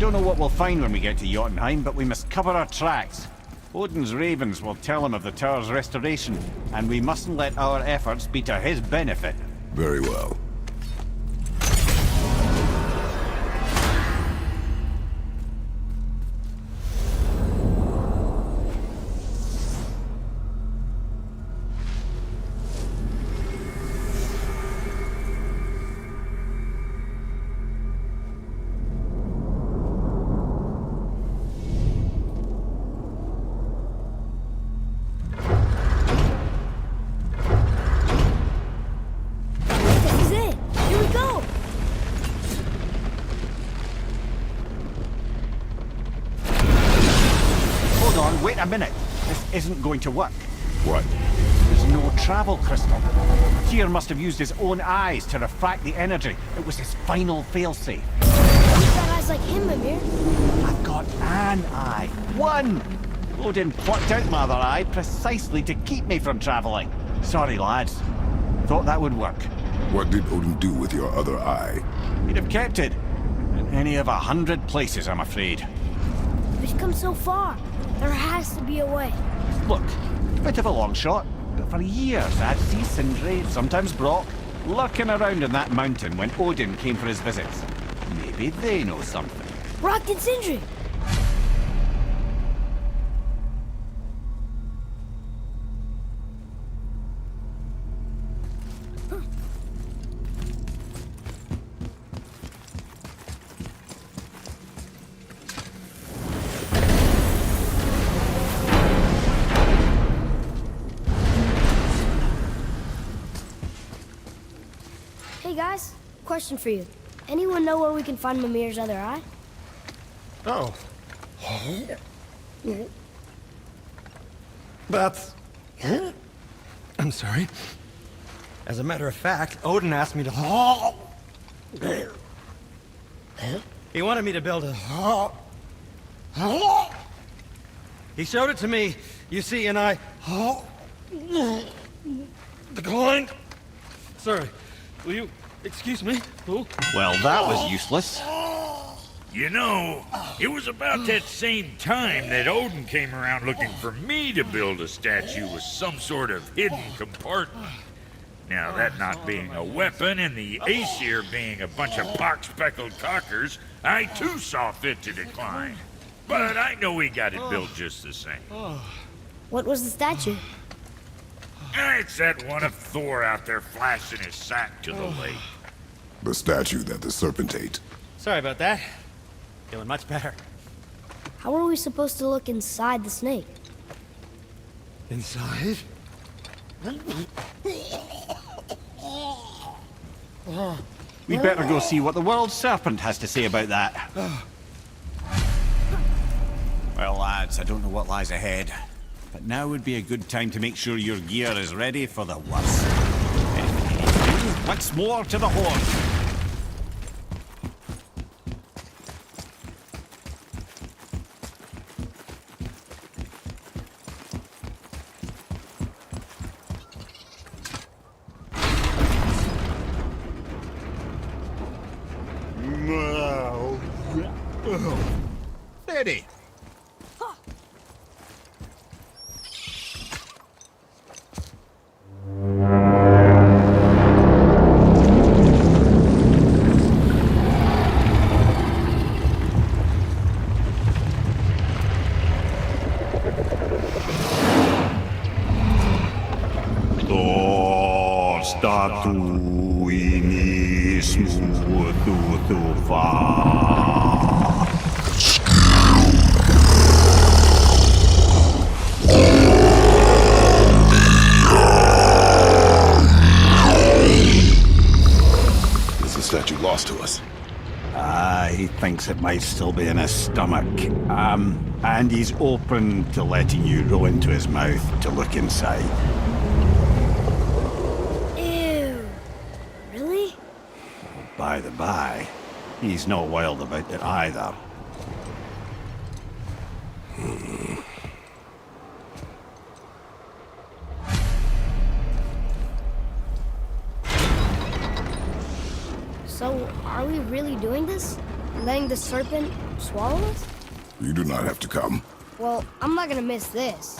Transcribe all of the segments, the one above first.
don't know what we'll find when we get to Jotunheim, but we must cover our tracks. Odin's ravens will tell him of the tower's restoration, and we mustn't let our efforts be to his benefit. Very well. Wait a minute. This isn't going to work. What? There's no travel crystal. Tyr must have used his own eyes to refract the energy. It was his final failsafe. You've got eyes like him, Mimir. I've got an eye. One! Odin plucked out my other eye precisely to keep me from traveling. Sorry, lads. Thought that would work. What did Odin do with your other eye? He'd have kept it. In any of 100 places, I'm afraid. We've come so far. There has to be a way. Look, bit of a long shot, but for years I'd see Sindri, sometimes Brock, lurking around in that mountain when Odin came for his visits. Maybe they know something. Brock and Sindri! Hey guys, question for you. Anyone know where we can find Mimir's other eye? Oh. That's... I'm sorry. As a matter of fact, Odin asked me to... He wanted me to build a... He showed it to me, you see, and I... Declined. Sorry. Will you excuse me? Oh. Well, that was useless. You know, it was about that same time that Odin came around looking for me to build a statue with some sort of hidden compartment. Now, that not being a weapon and the Aesir being a bunch of pock-speckled cockers, I too saw fit to decline. But I know we got it built just the same. What was the statue? It's that one of Thor out there flashing his sack to the lake. The statue that the serpent ate. Sorry about that. Feeling much better. How are we supposed to look inside the snake? Inside? We'd better go see what the world serpent has to say about that. Well, lads, I don't know what lies ahead, but now would be a good time to make sure your gear is ready for the worst. Once more to the horn. Steady. Is the statue lost to us? He thinks it might still be in his stomach. And he's open to letting you roll into his mouth to look inside. Ew. Really? By the by, he's not wild about it either. So, are we really doing this? Letting the serpent swallow us? You do not have to come. Well, I'm not gonna miss this.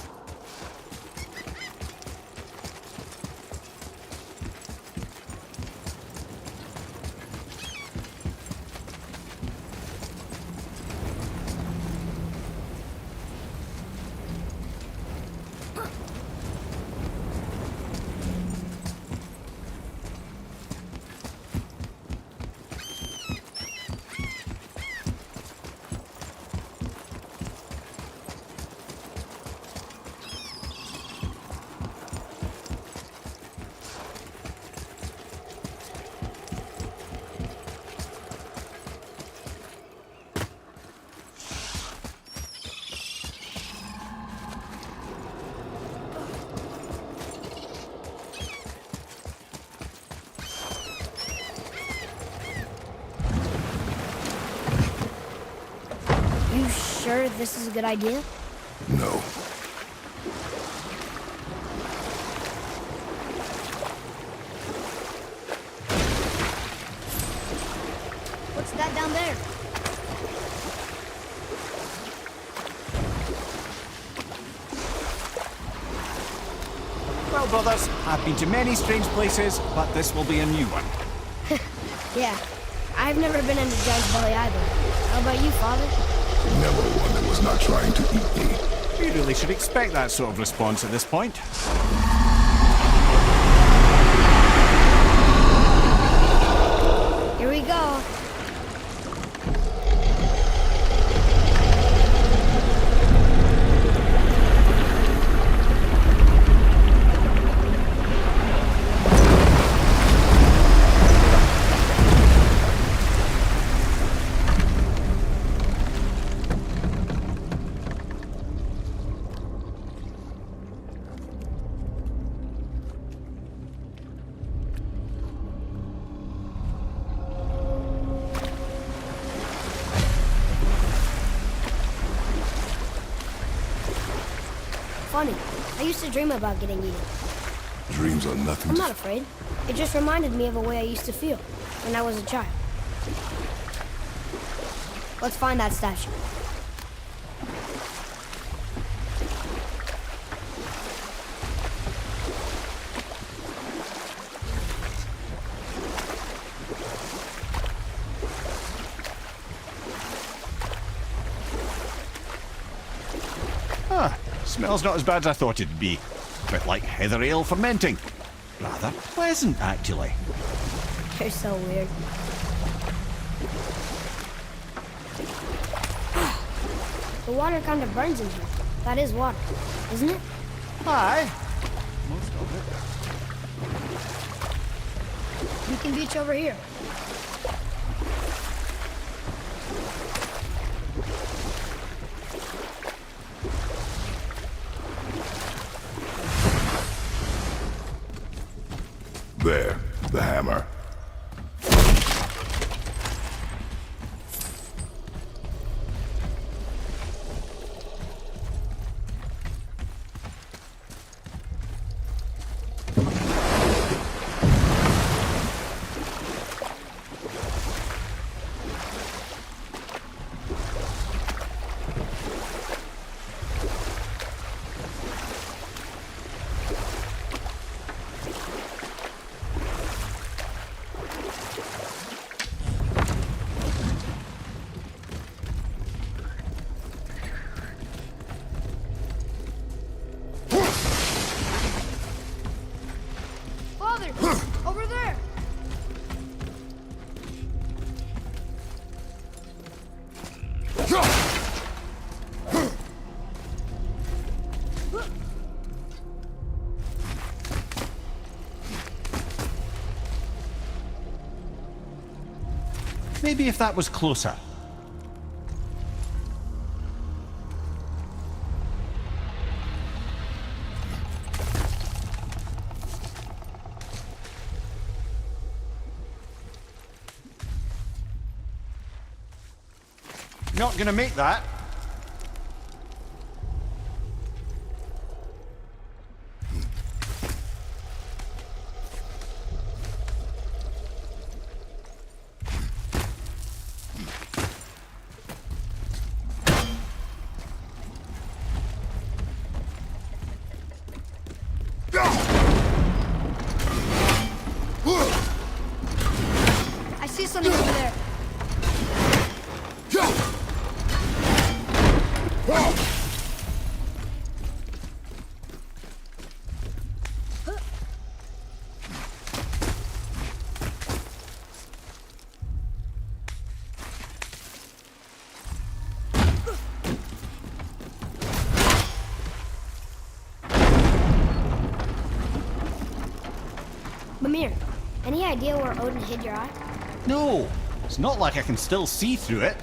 You sure this is a good idea? No. What's that down there? Well, brothers, I've been to many strange places, but this will be a new one. Yeah, I've never been into Giant's Belly either. How about you, Father? Never one that was not trying to eat me. You really should expect that sort of response at this point. Here we go. Funny. I used to dream about getting eaten. Dreams are nothing I'm to... not afraid. It just reminded me of a way I used to feel when I was a child. Let's find that statue. Ah, smells not as bad as I thought it'd be. Bit like heather ale fermenting. Rather pleasant, actually. You're so weird. The water kind of burns in here. That is water, isn't it? Aye. Most of it. We can beach over here. There, the hammer. Father, over there. Maybe if that was closer. Not gonna make that. idea where Odin hid your eye? No, it's not like I can still see through it.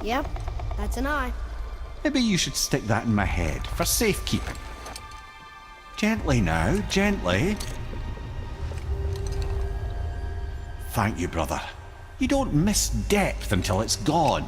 Yep, that's an eye. Maybe you should stick that in my head for safekeeping. Gently now, gently. Thank you, brother. You don't miss depth until it's gone.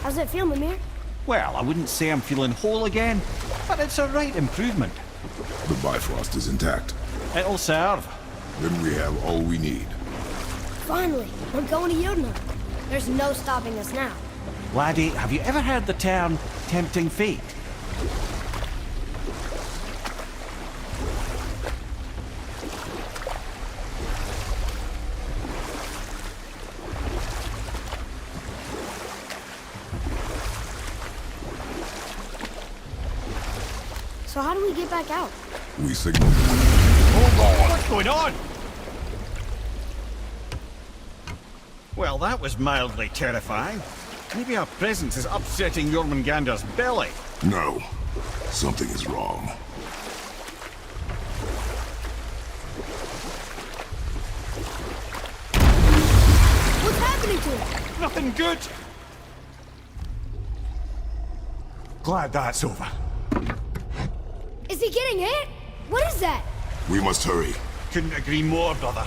How's it feel, Mimir? Well, I wouldn't say I'm feeling whole again, but it's a right improvement. The Bifrost is intact. It'll serve. Then we have all we need. Finally, we're going to Jotunheim. There's no stopping us now. Laddie, have you ever heard the term tempting fate? So how do we get back out? We signal. Hold on! What's going on? Well, that was mildly terrifying. Maybe our presence is upsetting Jormungandr's belly. No. Something is wrong. What's happening to him? Nothing good. Glad that's over. Is he getting hit? What is that? We must hurry. Couldn't agree more, brother.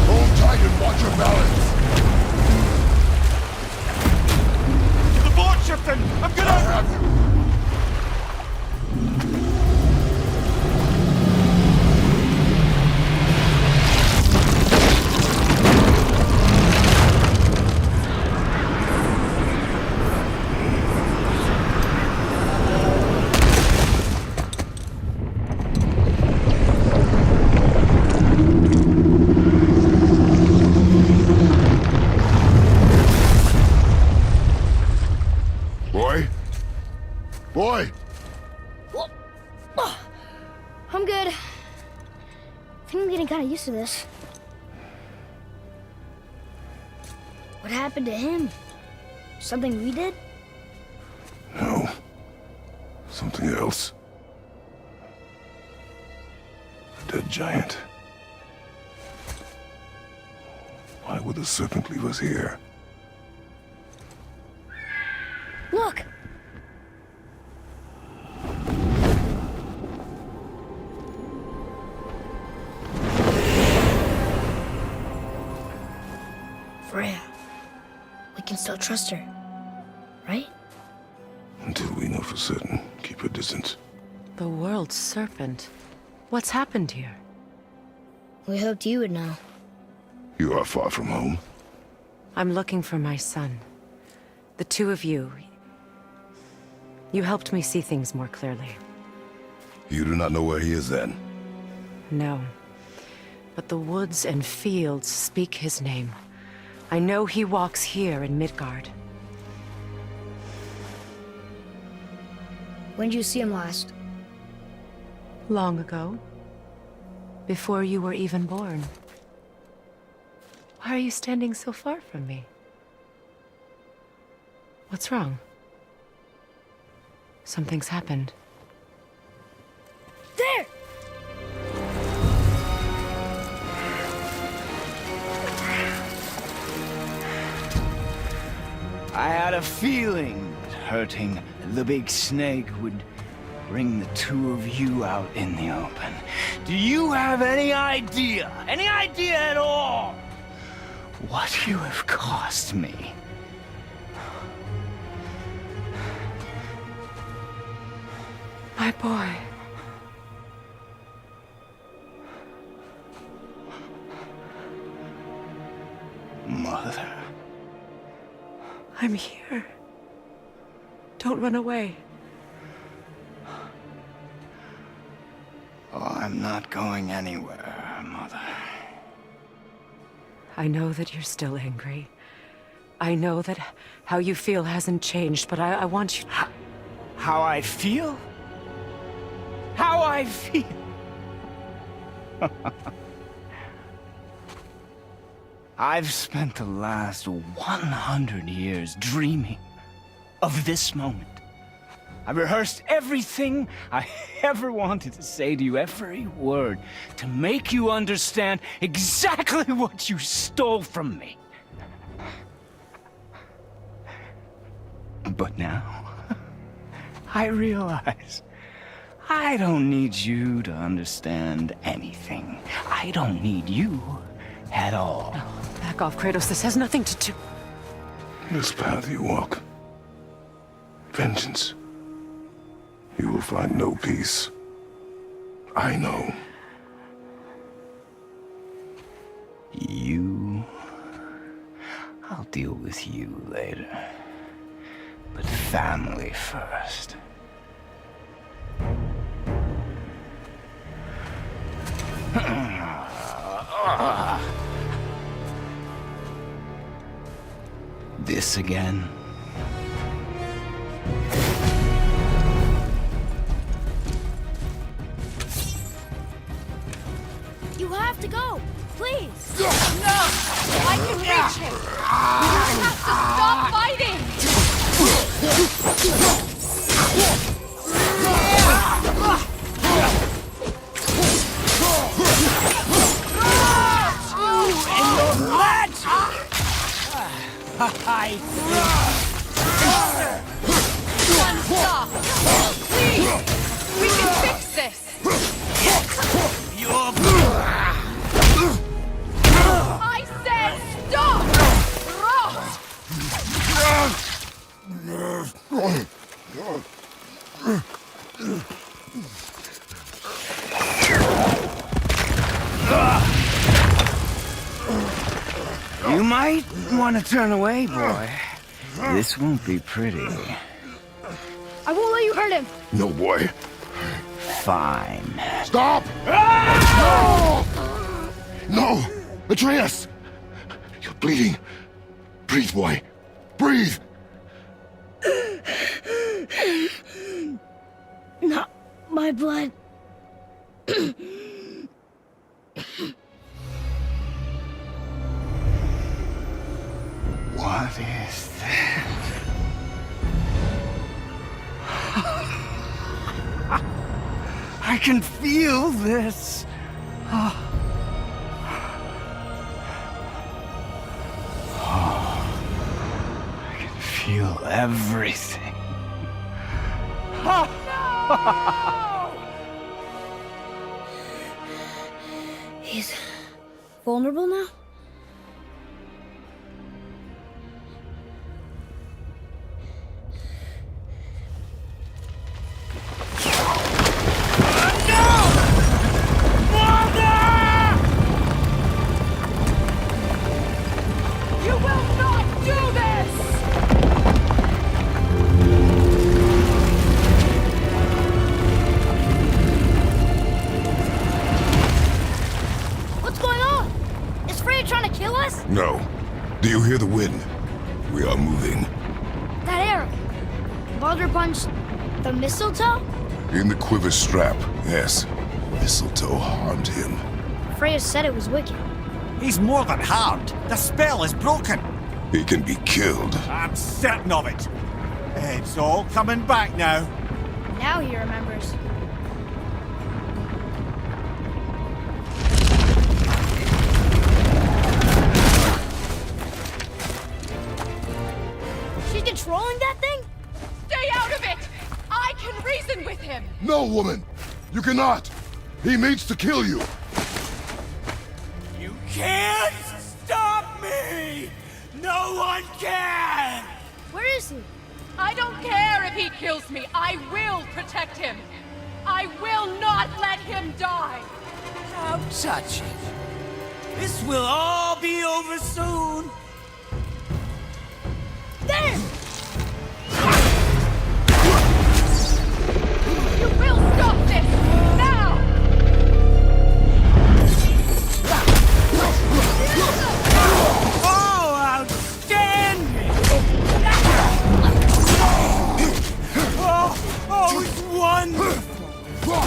Hold tight and watch your balance. The boat shifting! I'm gonna... Boy! I'm good. I think I'm getting kind of used to this. What happened to him? Something we did? No. Something else. A dead giant. Why would the serpent leave us here? Look! Freya. We can still trust her, right? Until we know for certain, keep a distance. The world's serpent. What's happened here? We hoped you would know. You are far from home. I'm looking for my son. The two of you. You helped me see things more clearly. You do not know where he is then? No. But the woods and fields speak his name. I know he walks here in Midgard. When did you see him last? Long ago. Before you were even born. Why are you standing so far from me? What's wrong? Something's happened. There! I had a feeling that hurting the big snake would bring the two of you out in the open. Do you have any idea at all, what you have cost me? My boy. Mother. I'm here. Don't run away. Oh, I'm not going anywhere, Mother. I know that you're still angry. I know that how you feel hasn't changed, but I want you... How I feel? How I feel? I've spent the last 100 years dreaming of this moment. I rehearsed everything I ever wanted to say to you, every word, to make you understand exactly what you stole from me. But now, I realize I don't need you to understand anything. I don't need you at all. No, back off, Kratos. This has nothing to do... This path you walk, vengeance, you will find no peace. I know. You... I'll deal with you later. But family first. This again? You have to go! Please! I can reach him! You have to stop fighting! One stop! Please! We can fix this! I said stop! You might want to turn away, boy. This won't be pretty. I won't let you hurt him! No, boy. Fine. Stop! No! No! Atreus! You're bleeding. Breathe, boy. Breathe! Not my blood. What is that? I can feel this. I can feel everything. He's vulnerable now? You will not do this! What's going on? Is Freya trying to kill us? No. Do you hear the wind? We are moving. That arrow. Baldur punched the mistletoe? In the quiver strap, yes. Mistletoe harmed him. Freya said it was wicked. He's more than harmed. The spell is broken. He can be killed. I'm certain of it. It's all coming back now. Now he remembers. She's controlling that thing? Stay out of it! I can reason with him! No, woman! You cannot! He means to kill you! You can't stop me! No one can! Where is he? I don't care if he kills me. I will protect him. I will not let him die. Don't touch it. This will all be over soon. There! You will stop this now! Oh, outstanding! Oh, it's wonderful!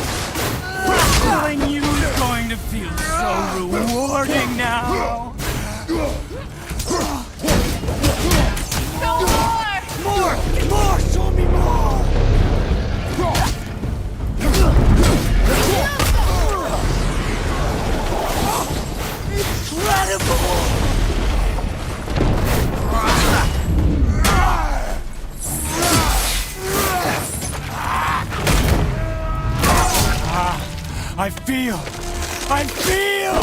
Killing you is going to feel so rewarding now! No more! More! More! Show me more! Incredible! I feel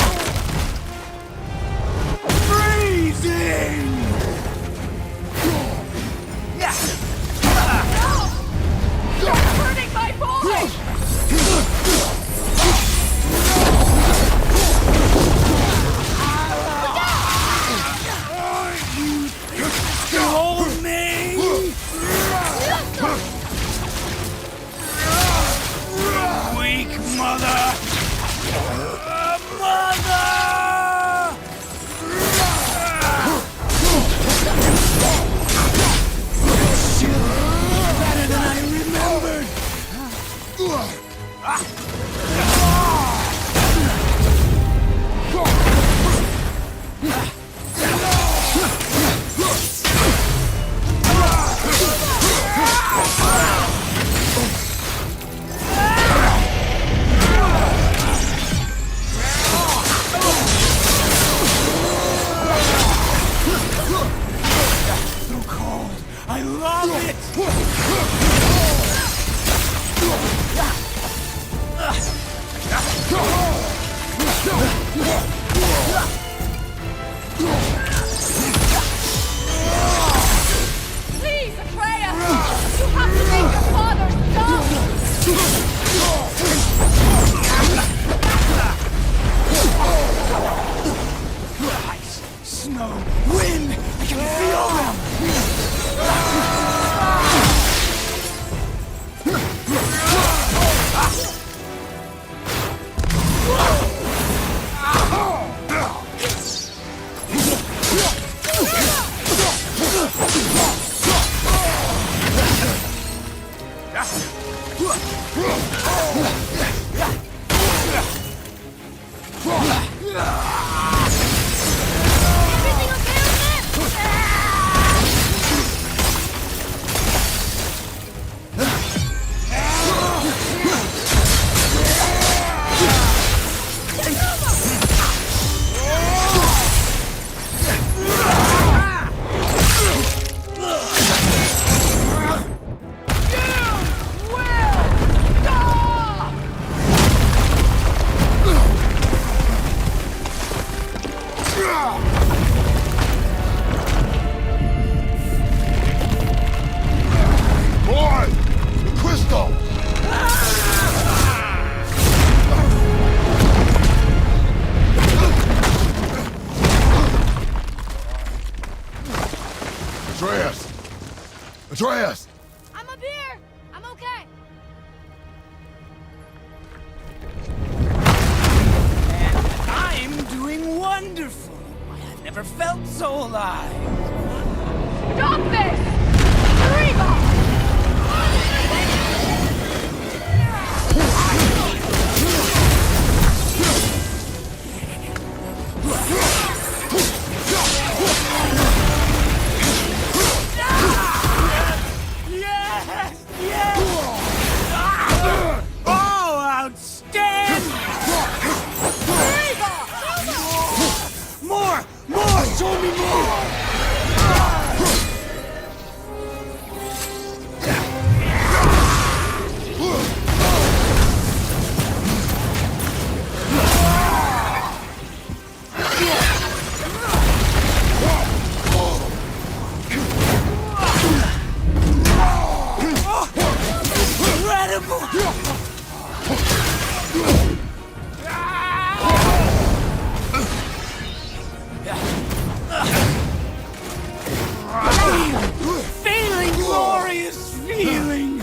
freezing! You're hurting my boy! Hold me! Weak mother! Mother! Better than I remembered! So cold! I love it! Please, Atreus! You have to make your father stop! Ice, snow, wind! I can feel them! Everything okay with Boy! The crystal! Atreus! Atreus! I'm up here! I'm okay! I'm doing wonderful! I've never felt so alive! Stop this! Reba! Yeah! Oh, outstanding! More! More! Show me more! Feeling glorious feeling!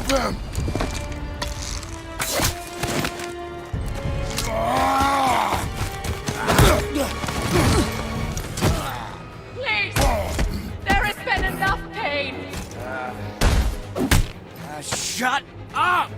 Stop him! Please! There has been enough pain! Shut up!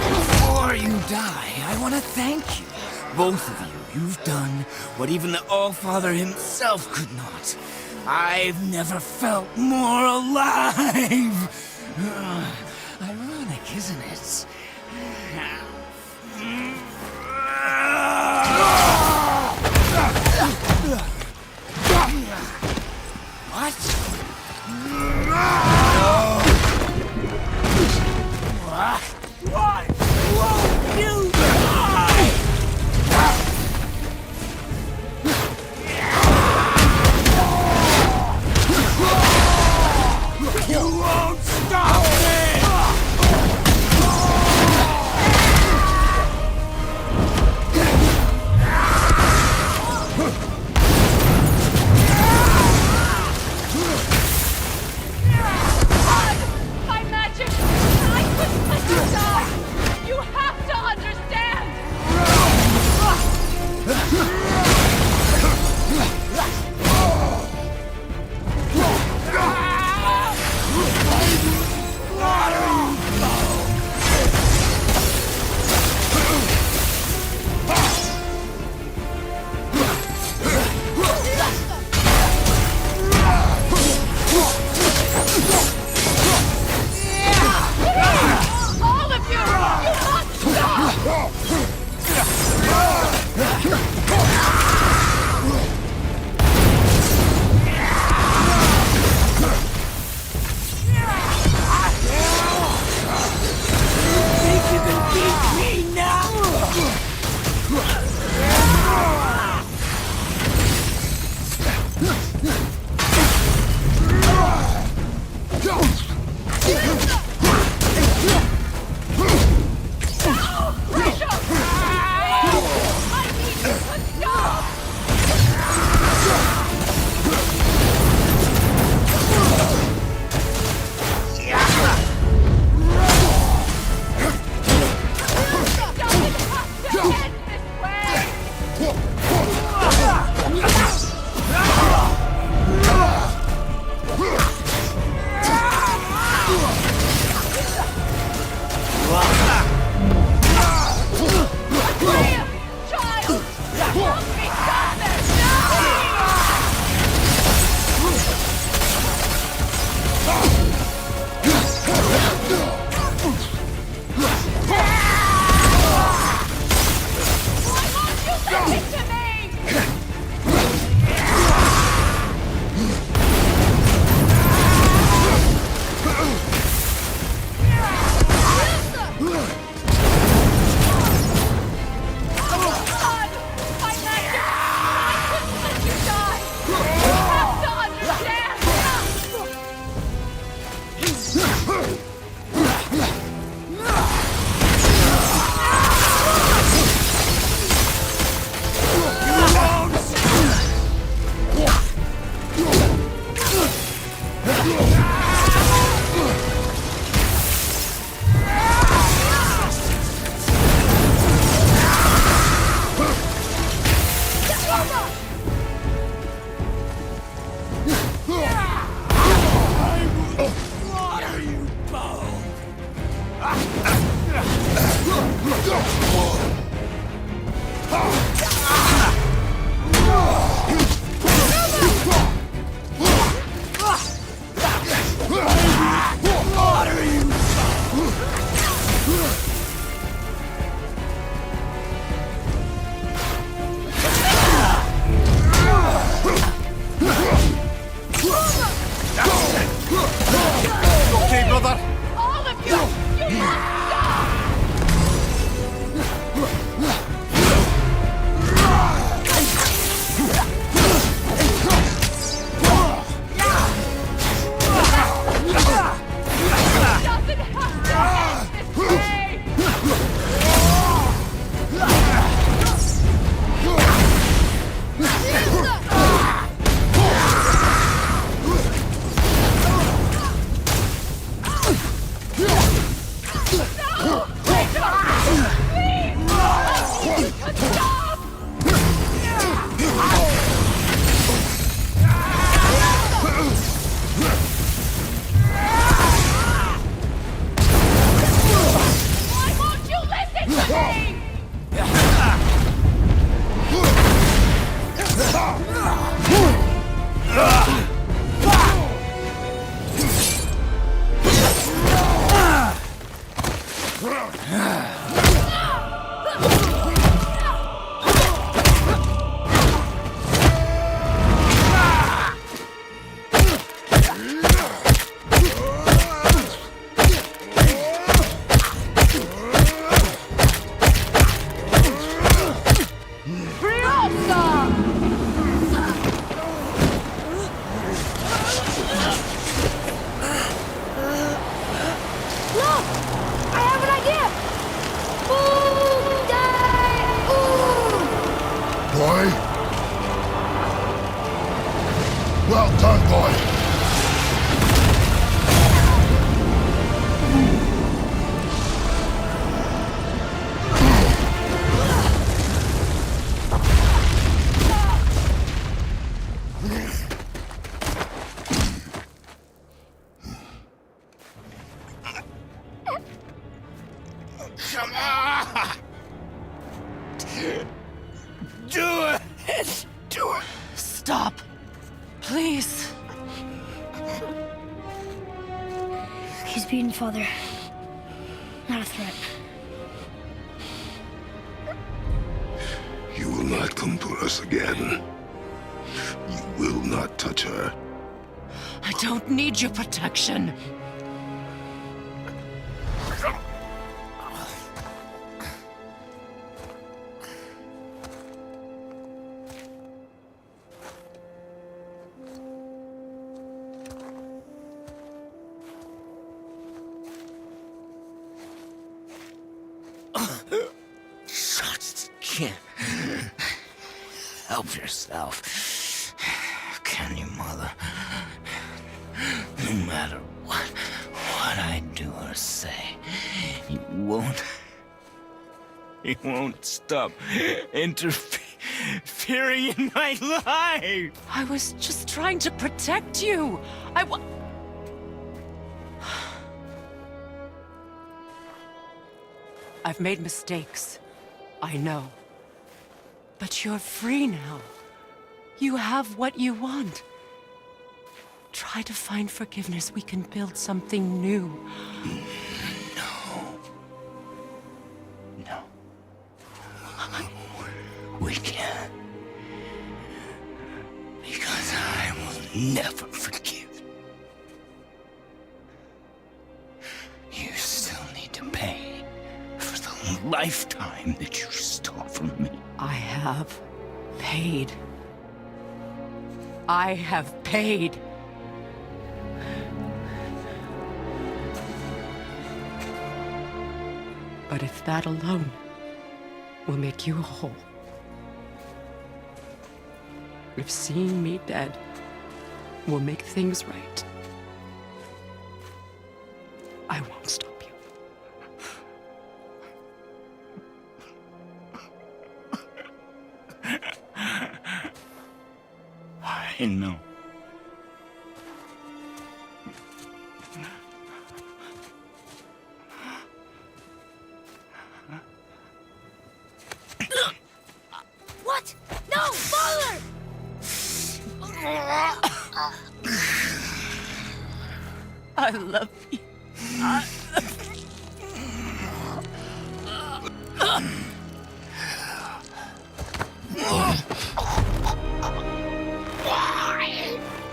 Before you die, I want to thank you. Both of you. You've done what even the All-Father himself could not. I've never felt more alive! Ironic, isn't it? What? Why won't you die? You won't stop me! Awesome! Look! I have an idea! Boom! Die! Ooh! Boy? Well done, boy. Come on! Do it! Do it! Stop. Please. He's beaten, Father. Not a threat. You will not come to us again. You will not touch her. I don't need your protection. Just can't help yourself. Can you, Mother? No matter what I do or say, you won't stop interfering in my life. I was just trying to protect you. I've made mistakes. I know. But you're free now. You have what you want. Try to find forgiveness. We can build something new. No. We can't. Because I will never forgive. You still need to pay for the lifetime that you stole from me. I have paid. I have paid. But if that alone will make you whole, if seeing me dead will make things right, I won't stop you. I know. What? No, Father! I love you.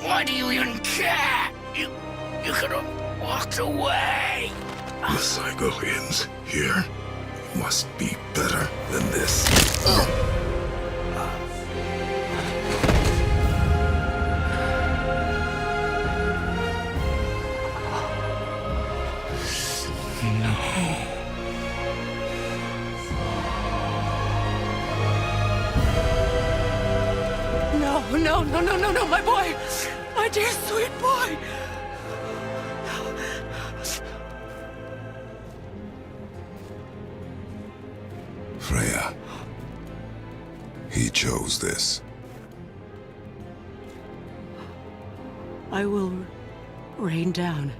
Why do you even care? You could have walked away. The Sygolians here must be better than this. No, my boy! My dear sweet boy! Freya. He chose this. I will rain down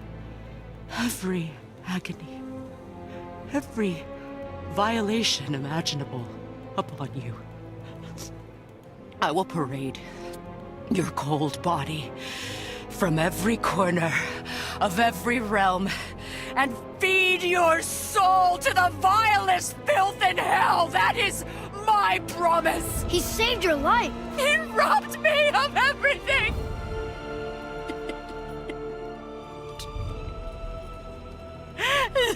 every agony, every violation imaginable upon you. I will parade your cold body from every corner of every realm and feed your soul to the vilest filth in hell. That is my promise. He saved your life. He robbed me of everything.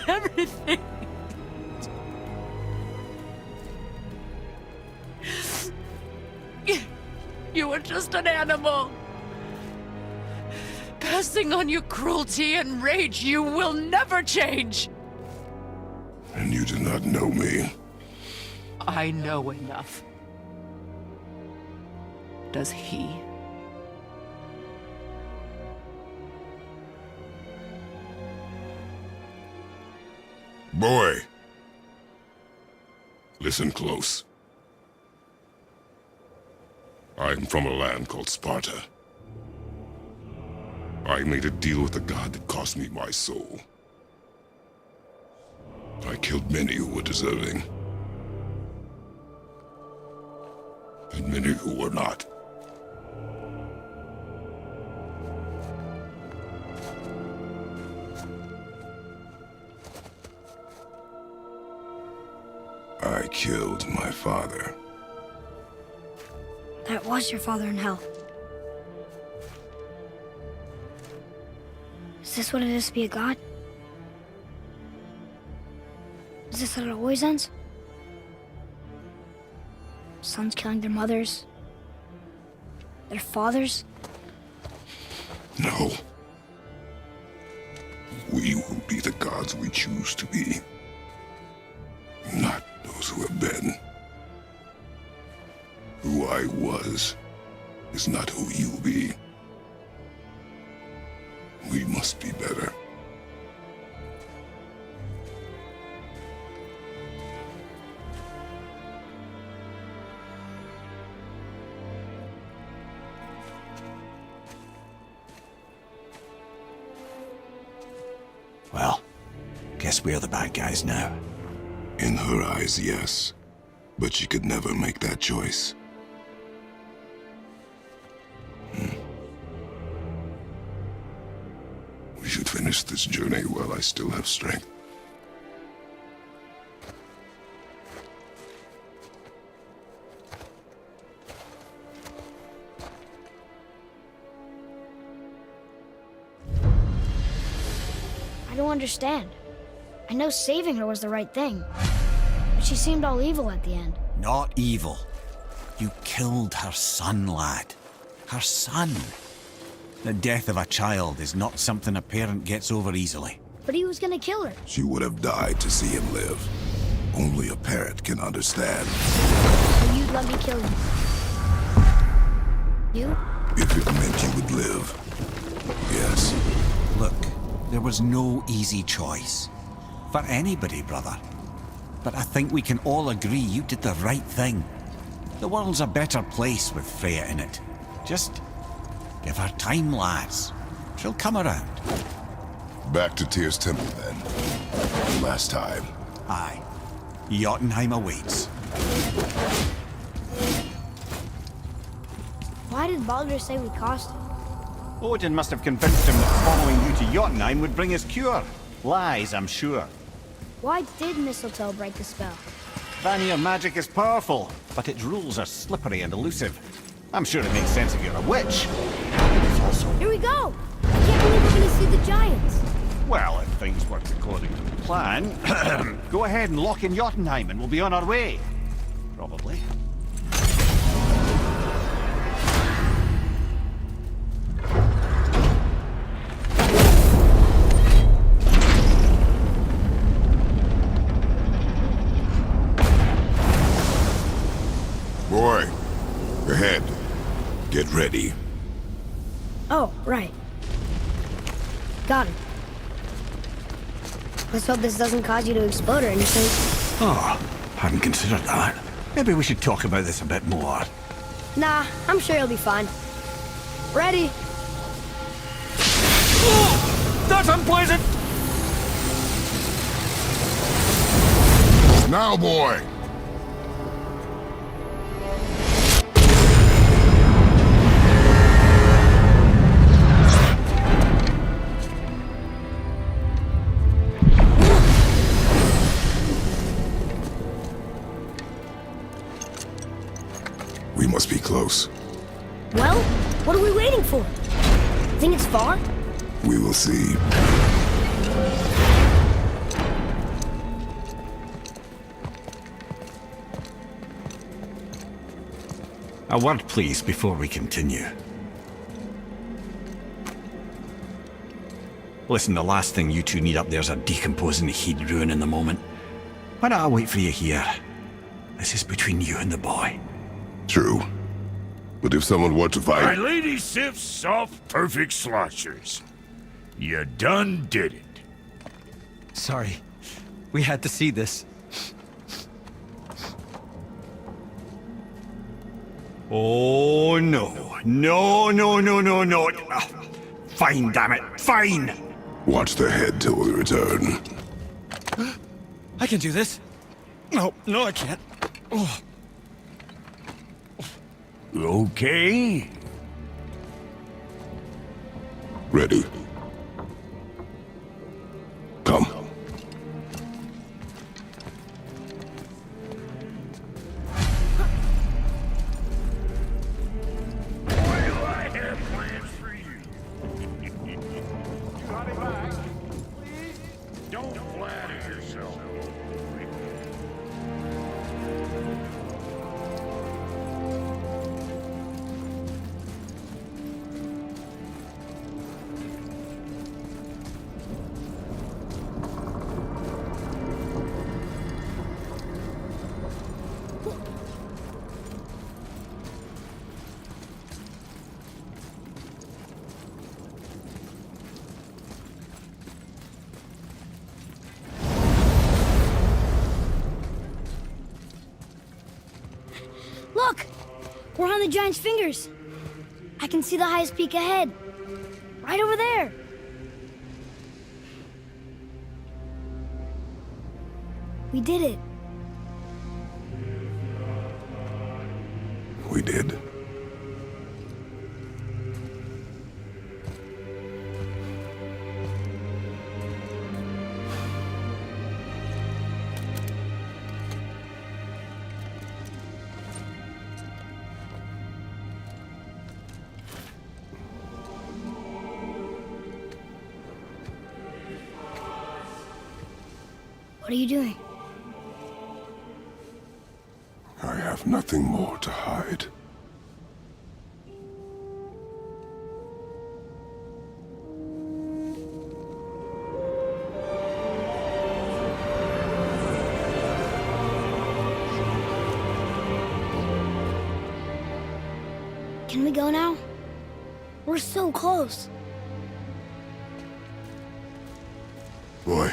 Everything. You were just an animal. Passing on your cruelty and rage, you will never change. And you do not know me. I know enough. Does he? Boy! Listen close. I'm from a land called Sparta. I made a deal with the god that cost me my soul. I killed many who were deserving. And many who were not. I killed my father. That was your father in hell. Is this what it is to be a god? Is this how it always ends? Sons killing their mothers? Their fathers? No. We will be the gods we choose to be. Not those who have been. Who I was is not who you'll be. We must be better. Well, guess we're the bad guys now. In her eyes, yes. But she could never make that choice. We should finish this journey while I still have strength. I don't understand. I know saving her was the right thing. But she seemed all evil at the end. Not evil. You killed her son, lad. Her son. The death of a child is not something a parent gets over easily. But he was gonna kill her. She would have died to see him live. Only a parent can understand. And you'd let me kill him. You? If it meant you would live. Yes. Look, there was no easy choice. For anybody, brother. But I think we can all agree you did the right thing. The world's a better place with Freya in it. Just give her time, lads. She'll come around. Back to Tyr's temple, then. Last time. Aye. Jotunheim awaits. Why did Baldur say we cost him? Odin must have convinced him that following you to Jotunheim would bring his cure. Lies, I'm sure. Why did Mistletoe break the spell? Vanir magic is powerful, but its rules are slippery and elusive. I'm sure it makes sense if you're a witch. It's also... Here we go! I can't believe we're gonna see the giants! Well, if things work according to the plan, go ahead and lock in Jotunheim and we'll be on our way. Probably. Boy, ahead. Get ready. Oh, right. Got it. Let's hope this doesn't cause you to explode or anything. Oh, hadn't considered that. Maybe we should talk about this a bit more. Nah, I'm sure you'll be fine. Ready? That's unpleasant! Now, boy! We must be close. Well, what are we waiting for? Think it's far? We will see. A word, please, before we continue. Listen, the last thing you two need up there's a decomposing heat ruin in the moment. Why don't I wait for you here? This is between you and the boy. True. But if someone were to My find... Lady Sif's soft, perfect sloshers. You done did it. Sorry. We had to see this. Oh, no. No, no, no, no, no. Fine, damn it. Fine! Watch the head till we return. I can do this. No, no, I can't. Oh. Okay. Ready. Come. Boy, do I have plans for you. Don't flatter yourself. Look! We're on the giant's fingers. I can see the highest peak ahead. Right over there. We did it. We did. What are you doing? I have nothing more to hide. Can we go now? We're so close. Boy.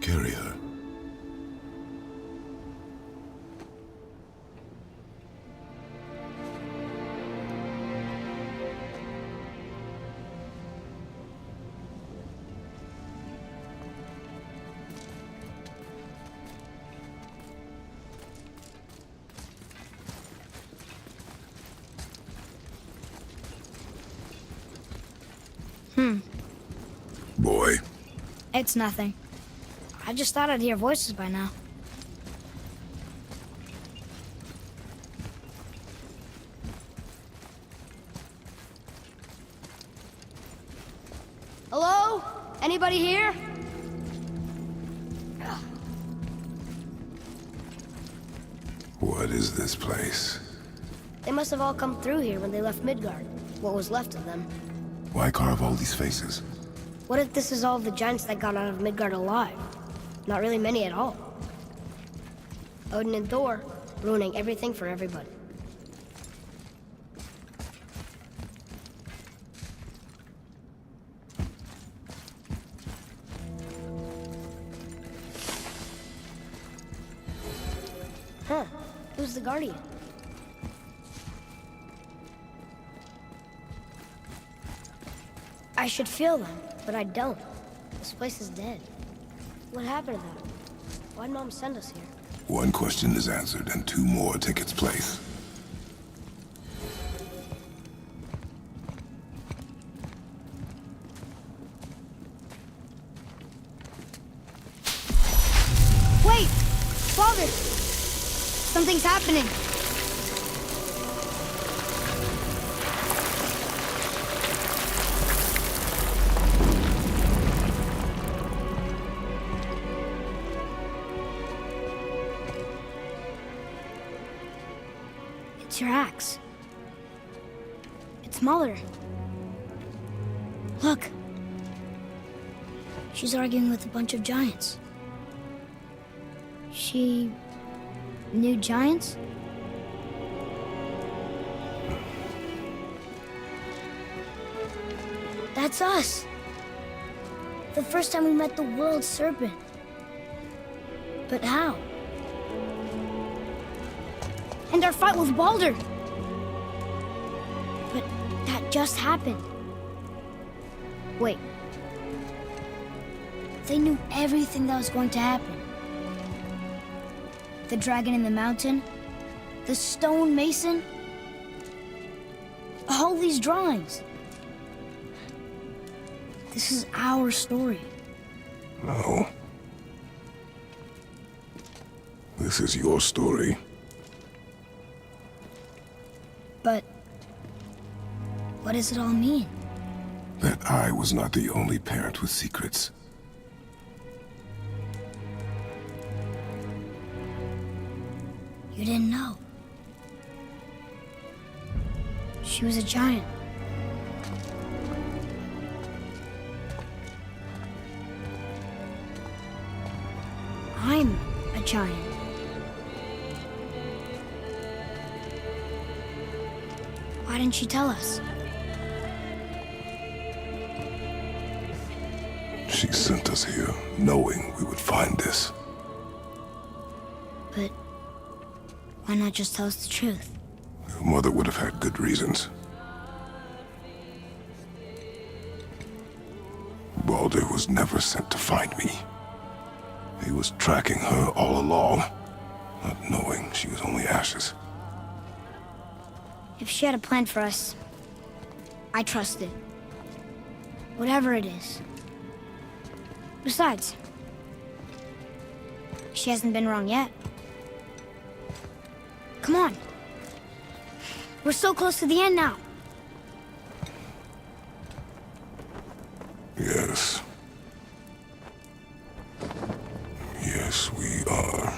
Carry her. Boy. It's nothing. I just thought I'd hear voices by now. Hello? Anybody here? What is this place? They must have all come through here when they left Midgard. What was left of them. Why carve all these faces? What if this is all the giants that got out of Midgard alive? Not really many at all. Odin and Thor, ruining everything for everybody. Huh. Who's the Guardian? I should feel them, but I don't. This place is dead. What happened to them? Why'd Mom send us here? One question is answered and two more take its place. Wait! Father! Something's happening. It's your axe. It's Mother. Look. She's arguing with a bunch of giants. She knew giants? That's us. The first time we met the world serpent. But how? And our fight with Baldur. But that just happened. Wait. They knew everything that was going to happen. The dragon in the mountain, the stone mason, all these drawings. This is our story. No. This is your story. But what does it all mean? That I was not the only parent with secrets. You didn't know. She was a giant. I'm a giant. Why didn't she tell us? She sent us here, knowing we would find this. But why not just tell us the truth? Your mother would have had good reasons. Baldur was never sent to find me. He was tracking her all along, not knowing she was only ashes. If she had a plan for us, I trust it. Whatever it is. Besides, she hasn't been wrong yet. Come on. We're so close to the end now. Yes. Yes, we are.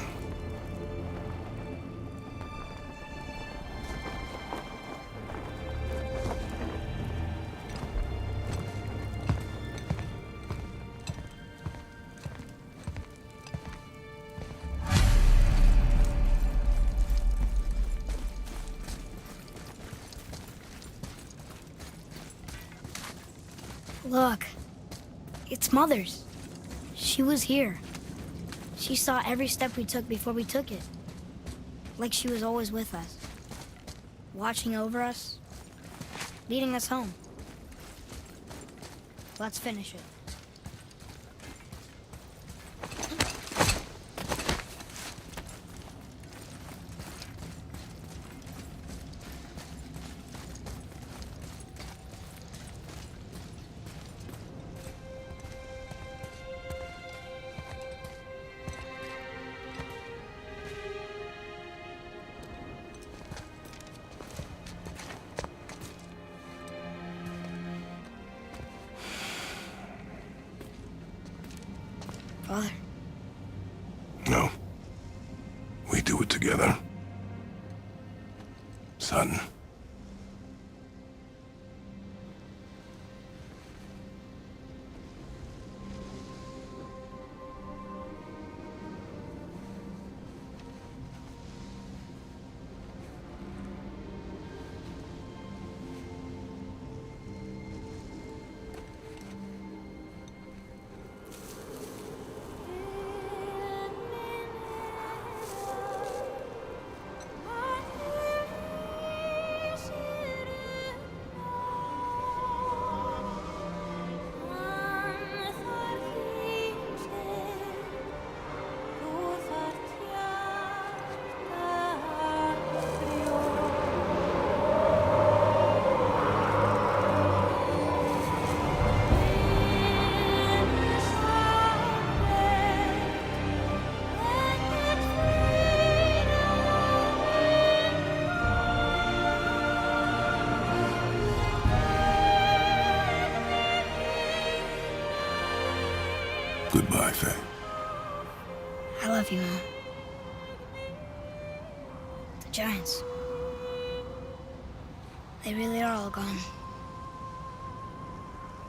Look. It's Mother's. She was here. She saw every step we took before we took it. Like she was always with us. Watching over us. Leading us home. Let's finish it. Father. No. We do it together. Son. Goodbye, Faye. I love you, Mom. The Giants. They really are all gone.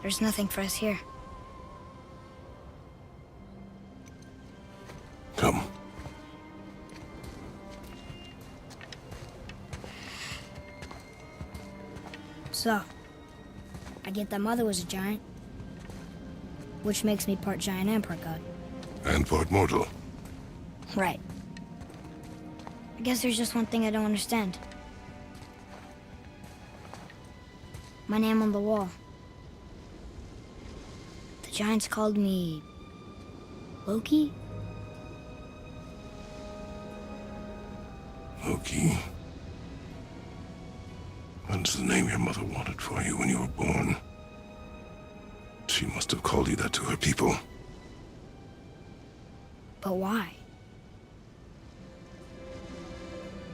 There's nothing for us here. Come. So, I get that Mother was a giant, which makes me part giant and part god. And part mortal. Right. I guess there's just one thing I don't understand. My name on the wall. The Giants called me... Loki? Loki. That's the name your mother wanted for you when you were born. She must have called you that to her people. But why?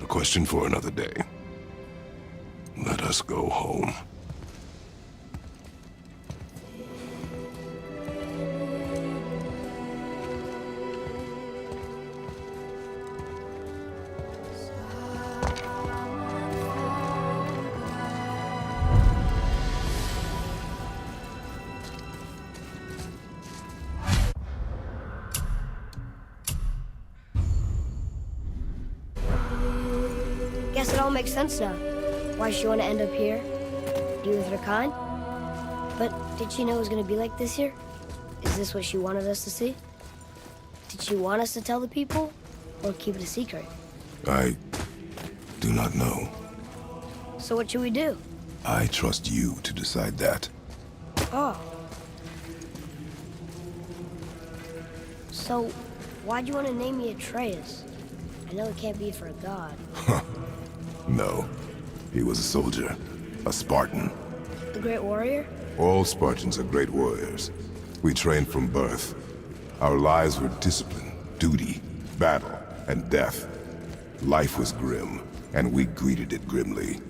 A question for another day. Let us go home. Guess it all makes sense now. Why she want to end up here? Be with her kind? But did she know it was going to be like this here? Is this what she wanted us to see? Did she want us to tell the people? Or keep it a secret? I do not know. So what should we do? I trust you to decide that. Oh. So, why'd you want to name me Atreus? I know it can't be for a god. No. He was a soldier. A Spartan. The Great Warrior? All Spartans are great warriors. We trained from birth. Our lives were discipline, duty, battle, and death. Life was grim, and we greeted it grimly.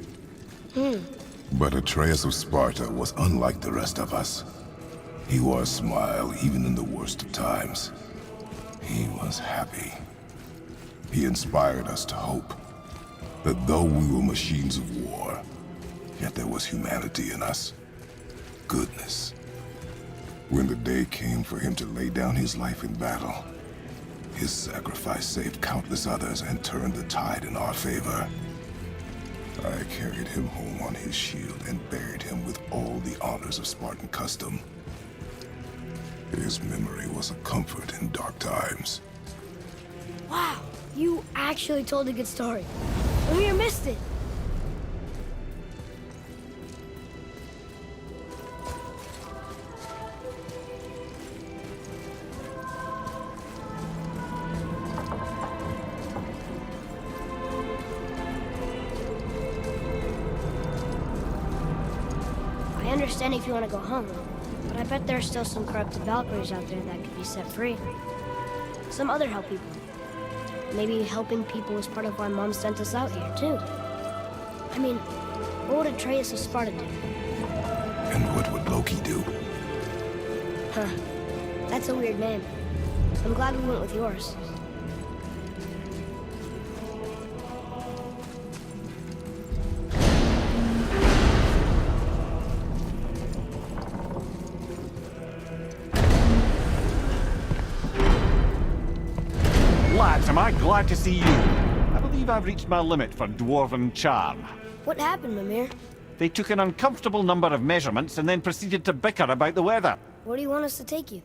But Atreus of Sparta was unlike the rest of us. He wore a smile even in the worst of times. He was happy. He inspired us to hope that though we were machines of war, yet there was humanity in us. Goodness. When the day came for him to lay down his life in battle, his sacrifice saved countless others and turned the tide in our favor. I carried him home on his shield and buried him with all the honors of Spartan custom. His memory was a comfort in dark times. Wow, you actually told a good story. Amir missed it. I understand if you want to go home, but I bet there are still some corrupted Valkyries out there that could be set free. Some other help people. Maybe helping people was part of why Mom sent us out here, too. I mean, what would Atreus of Sparta do? And what would Loki do? Huh. That's a weird name. I'm glad we went with yours. Lads, am I glad to see you. I believe I've reached my limit for dwarven charm. What happened, Mimir? They took an uncomfortable number of measurements and then proceeded to bicker about the weather. Where do you want us to take you?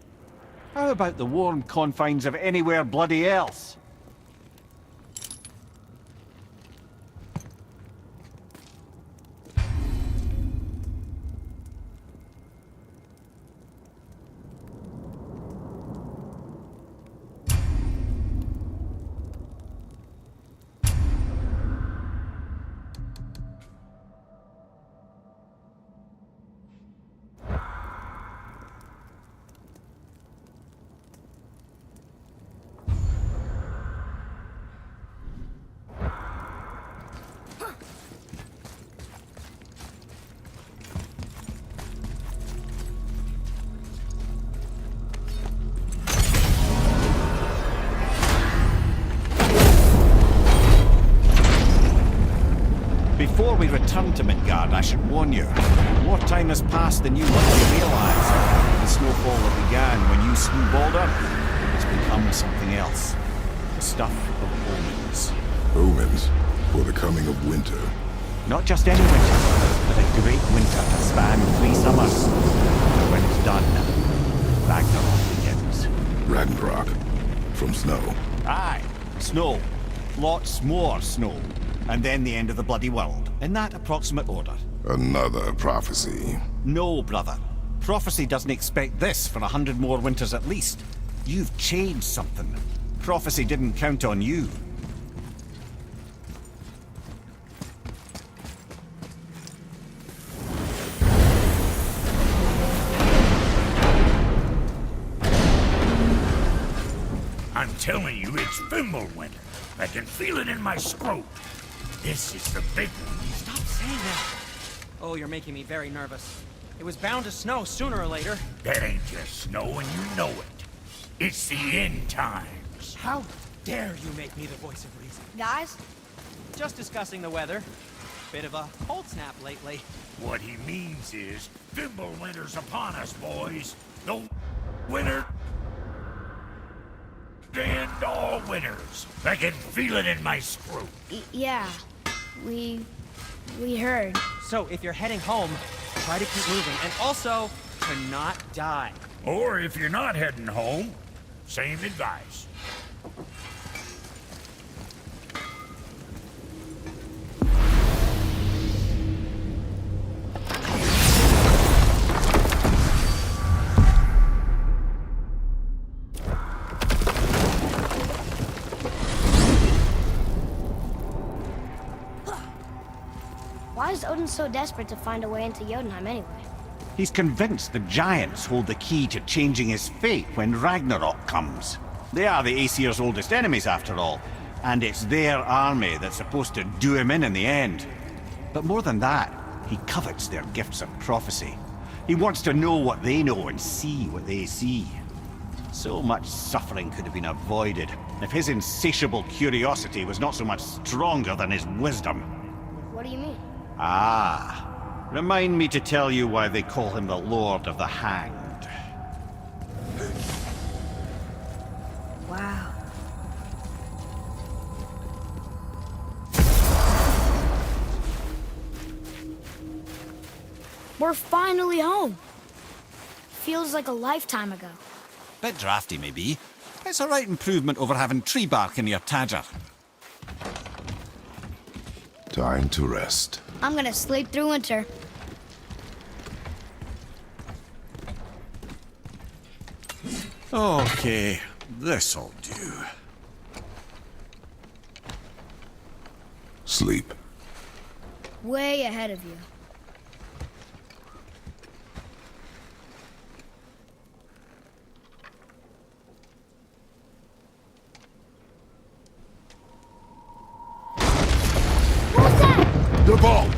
How about the warm confines of anywhere bloody else? Before we return to Midgard, I should warn you. More time has passed than you likely realise. The snowfall that began when you slew Baldur has become something else. The stuff of omens. Omens for the coming of winter. Not just any winter, but a great winter to span 3 summers. When it's done, Ragnarok begins. Ragnarok. From snow. Aye, snow. Lots more snow. And then the end of the bloody world. In that approximate order. Another prophecy. No, brother. Prophecy doesn't expect this for 100 more winters at least. You've changed something. Prophecy didn't count on you. I'm telling you, it's Fimbulwinter. I can feel it in my scrot. This is the big one. Stop saying that. Oh, you're making me very nervous. It was bound to snow sooner or later. That ain't just snow, and you know it. It's the end times. How dare you make me the voice of reason? Guys, Just discussing the weather. Bit of a cold snap lately. What he means is, Fimbulwinter's upon us, boys. The winter and all winters. I can feel it in my scrot. yeah. We heard. So, if you're heading home, try to keep moving. And also, to not die. Or if you're not heading home, same advice. Why is Odin so desperate to find a way into Jotunheim anyway? He's convinced the giants hold the key to changing his fate when Ragnarok comes. They are the Aesir's oldest enemies, after all, and it's their army that's supposed to do him in the end. But more than that, he covets their gifts of prophecy. He wants to know what they know and see what they see. So much suffering could have been avoided if his insatiable curiosity was not so much stronger than his wisdom. What do you mean? Ah, remind me to tell you why they call him the Lord of the Hanged. Wow. We're finally home. Feels like a lifetime ago. Bit drafty, maybe. It's a right improvement over having tree bark in your tadger. Time to rest. I'm gonna sleep through winter. Okay, this'll do. Sleep. Way ahead of you. What's that? The ball!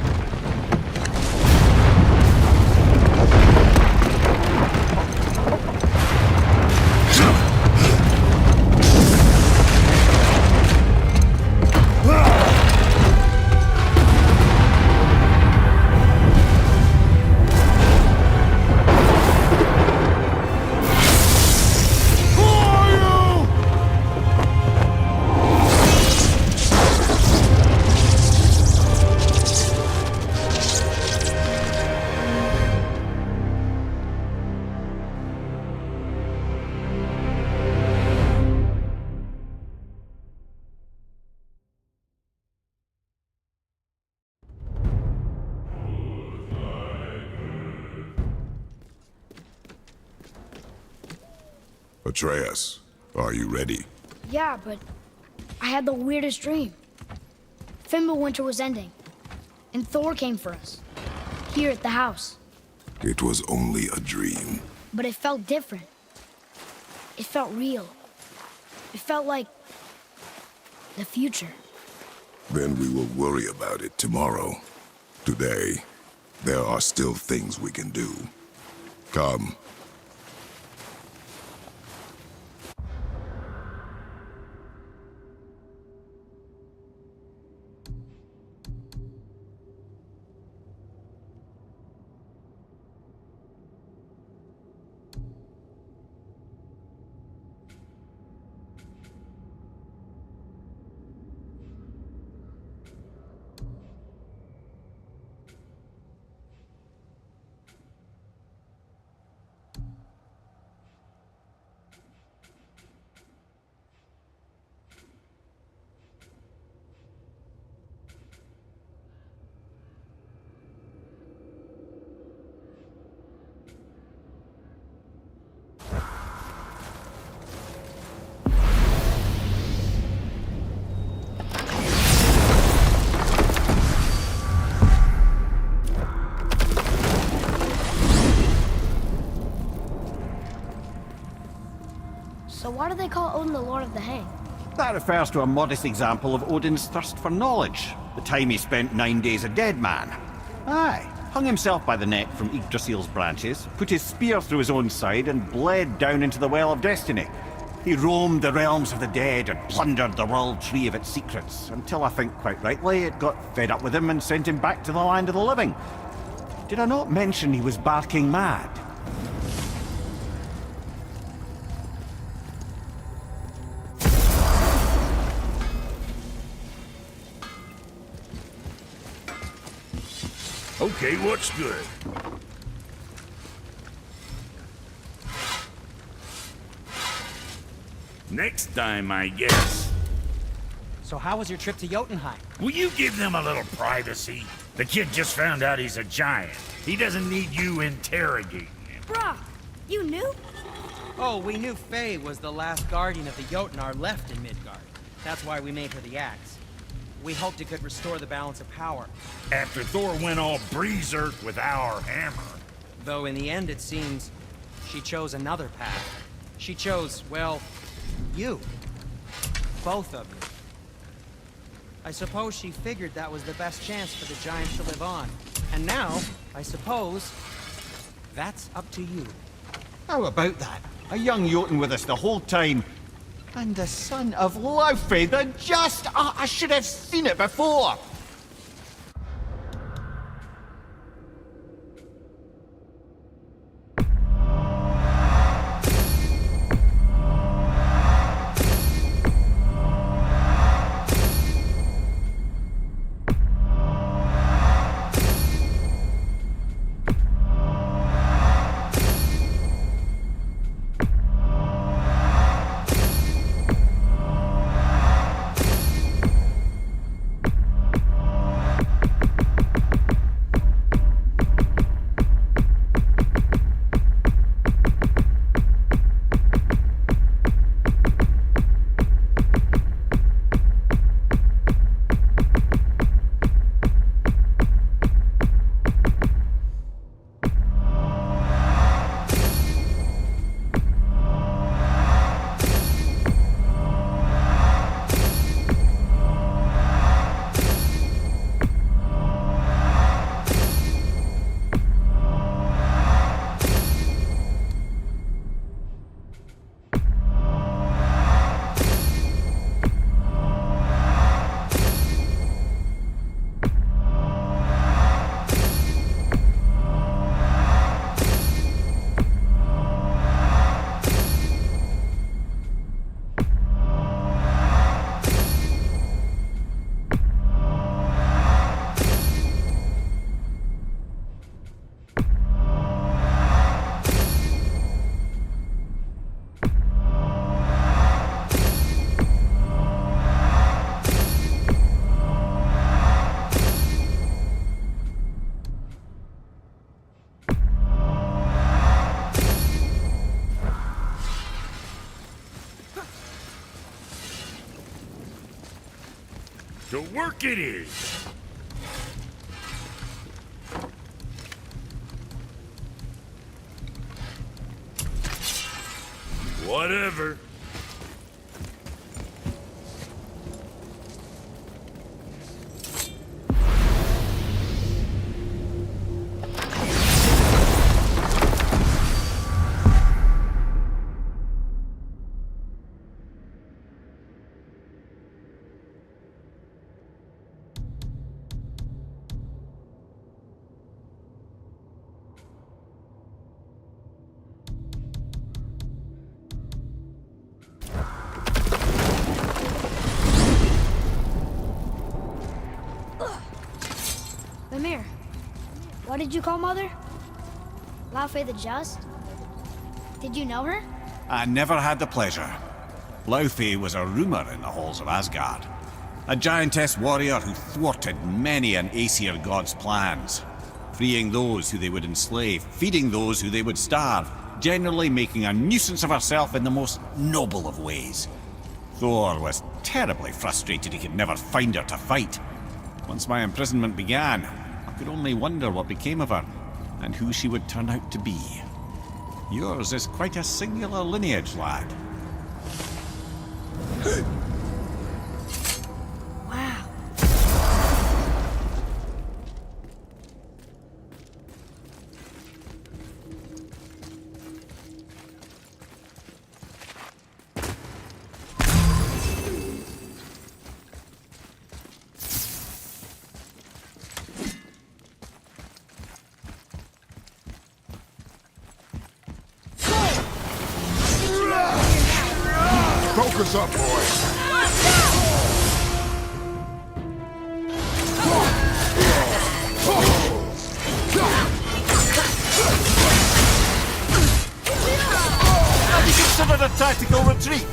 Atreus, are you ready? Yeah, but I had the weirdest dream. Fimbulwinter was ending, and Thor came for us. Here at the house. It was only a dream. But it felt different. It felt real. It felt like the future. Then we will worry about it tomorrow. Today, there are still things we can do. Come. do they call Odin the Lord of the Hang? That refers to a modest example of Odin's thirst for knowledge. The time he spent 9 days a dead man. Aye, hung himself by the neck from Yggdrasil's branches, put his spear through his own side, and bled down into the Well of Destiny. He roamed the realms of the dead and plundered the World Tree of its secrets, until I think quite rightly it got fed up with him and sent him back to the land of the living. Did I not mention he was barking mad? Okay, what's good? Next time, I guess. So how was your trip to Jotunheim? Will you give them a little privacy? The kid just found out he's a giant. He doesn't need you interrogating him. Brok, you knew? Oh, we knew Faye was the last guardian of the Jotnar left in Midgard. That's why we made her the axe. We hoped it could restore the balance of power. After Thor went all berserk with our hammer. Though in the end, it seems, she chose another path. She chose, well, you. Both of you. I suppose she figured that was the best chance for the giants to live on. And now, I suppose, that's up to you. How about that? A young Jotun with us the whole time. And the son of Laufey, the just! I should have seen it before! To work it is. Whatever. Mimir, what did you call Mother? Laufey the Just? Did you know her? I never had the pleasure. Laufey was a rumour in the halls of Asgard. A giantess warrior who thwarted many an Aesir god's plans. Freeing those who they would enslave, feeding those who they would starve, generally making a nuisance of herself in the most noble of ways. Thor was terribly frustrated he could never find her to fight. Once my imprisonment began, I could only wonder what became of her, and who she would turn out to be. Yours is quite a singular lineage, lad. Wow. Focus up, boy. Have you considered a tactical retreat?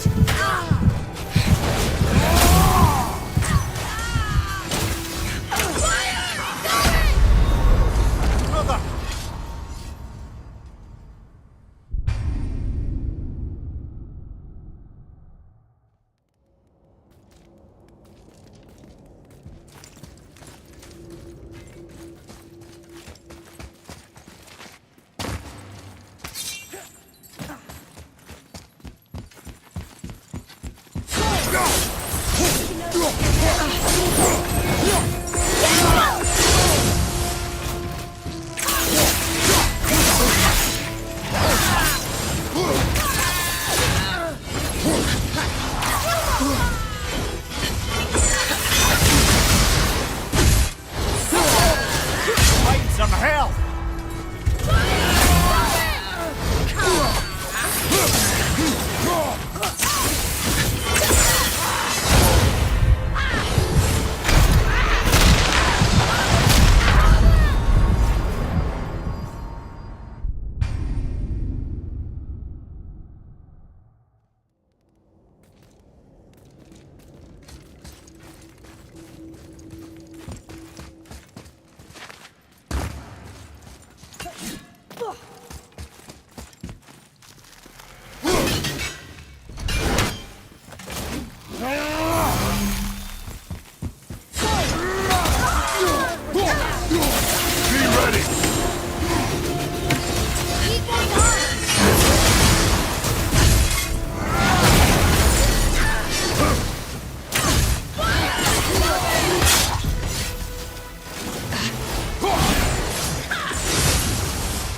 Brother! Find some help!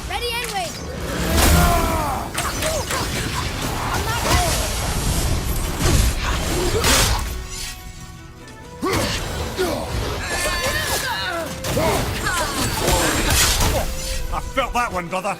Ready and wait. I felt that one, brother.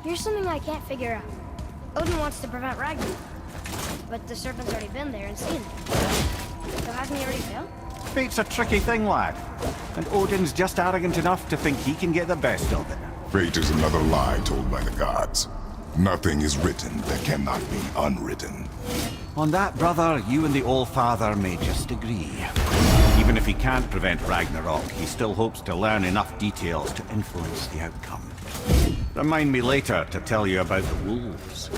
Here's something I can't figure out. Odin wants to prevent Ragnarok, but the serpent's already been there and seen it. So hasn't he already failed? Fate's a tricky thing, lad. And Odin's just arrogant enough to think he can get the best of it. Fate is another lie told by the gods. Nothing is written that cannot be unwritten. On that, brother, you and the All-Father may just agree. Even if he can't prevent Ragnarok, he still hopes to learn enough details to influence the outcome. Remind me later to tell you about the wolves.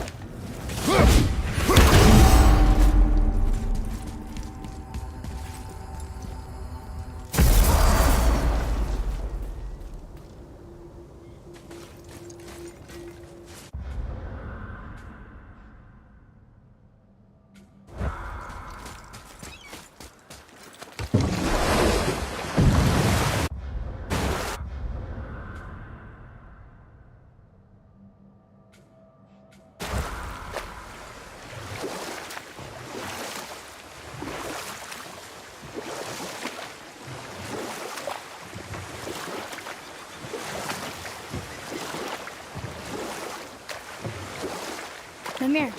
Mimir,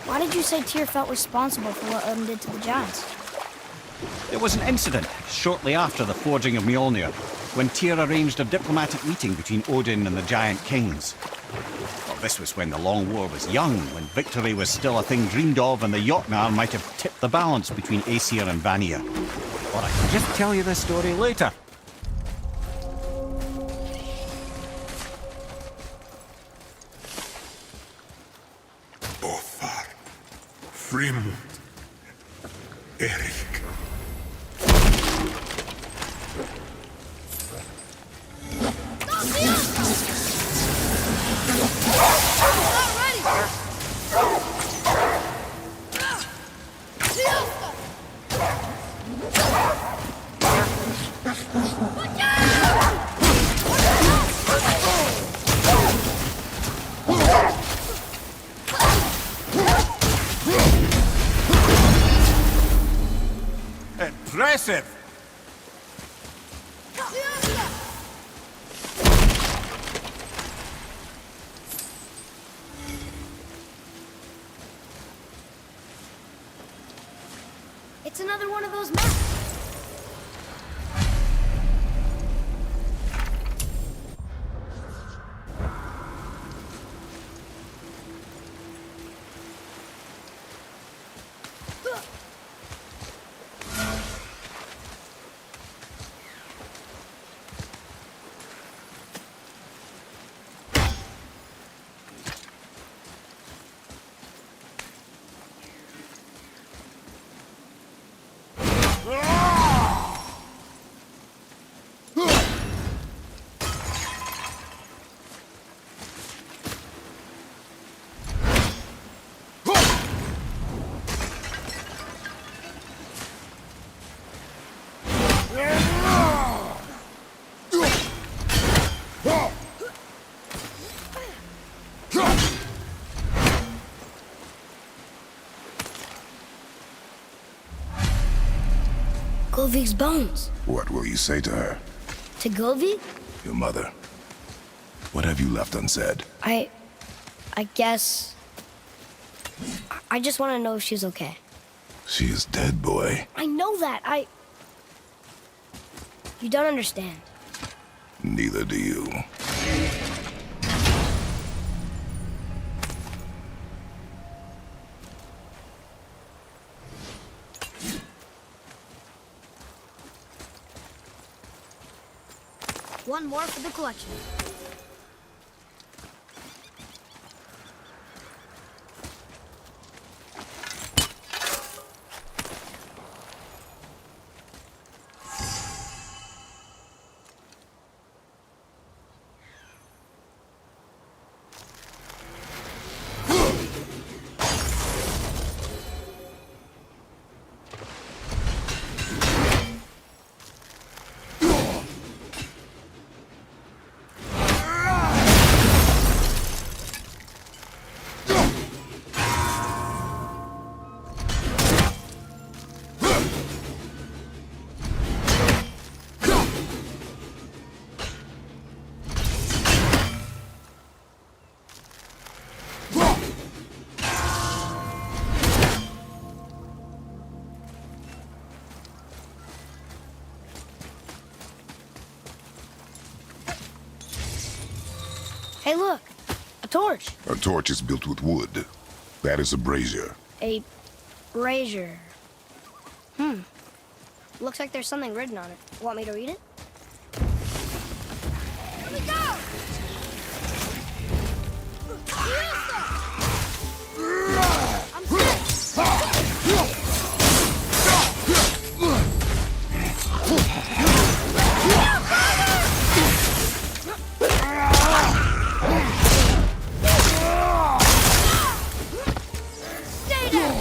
why did you say Tyr felt responsible for what Odin did to the giants? There was an incident shortly after the forging of Mjolnir, when Tyr arranged a diplomatic meeting between Odin and the giant kings. Well, this was when the Long War was young, when victory was still a thing dreamed of, and the Jotnar might have tipped the balance between Aesir and Vanir. Or I can just tell you this story later. Bothar, Frimund, Erik. Impressive! It's another one of those maps. Govig's bones. What will you say to her? To Govig? Your mother. What have you left unsaid? I guess... I just want to know if she's okay. She is dead, boy. I know that. You don't understand. Neither do you. One more for the collection. Hey, look! A torch! A torch is built with wood. That is a brazier. A brazier. Looks like there's something written on it. Want me to read it? Here we go! I'm set! Stay there!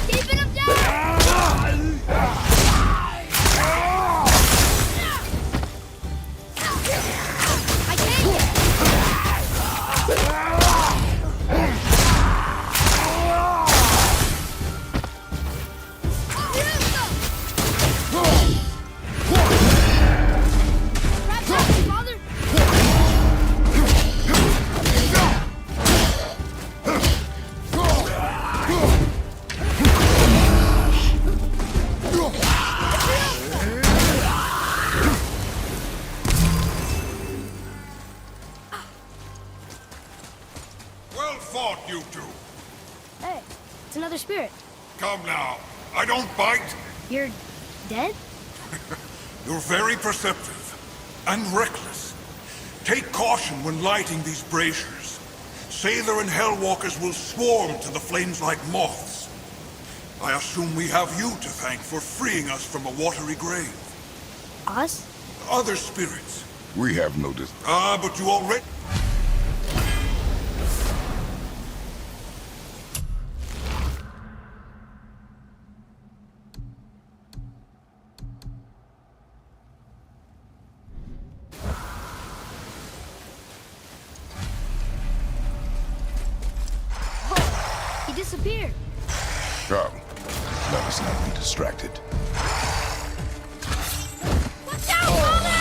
Keeping him down! I can't! Wrap up, Father! Well fought, you two. Hey, it's another spirit. Come now. I don't bite. You're dead? You're very perceptive and reckless. Take caution when lighting these braziers. Sailor and Hellwalkers will swarm to the flames like moths. I assume we have you to thank for freeing us from a watery grave. Us? Other spirits. We have no But you already... He disappeared. Come. Let us not be distracted. Watch out, Father!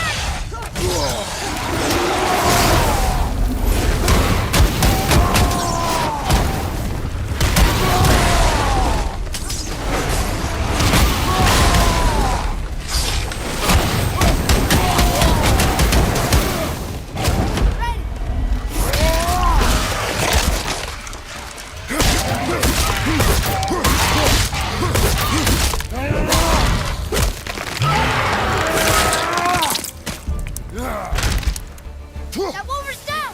That wolver's down!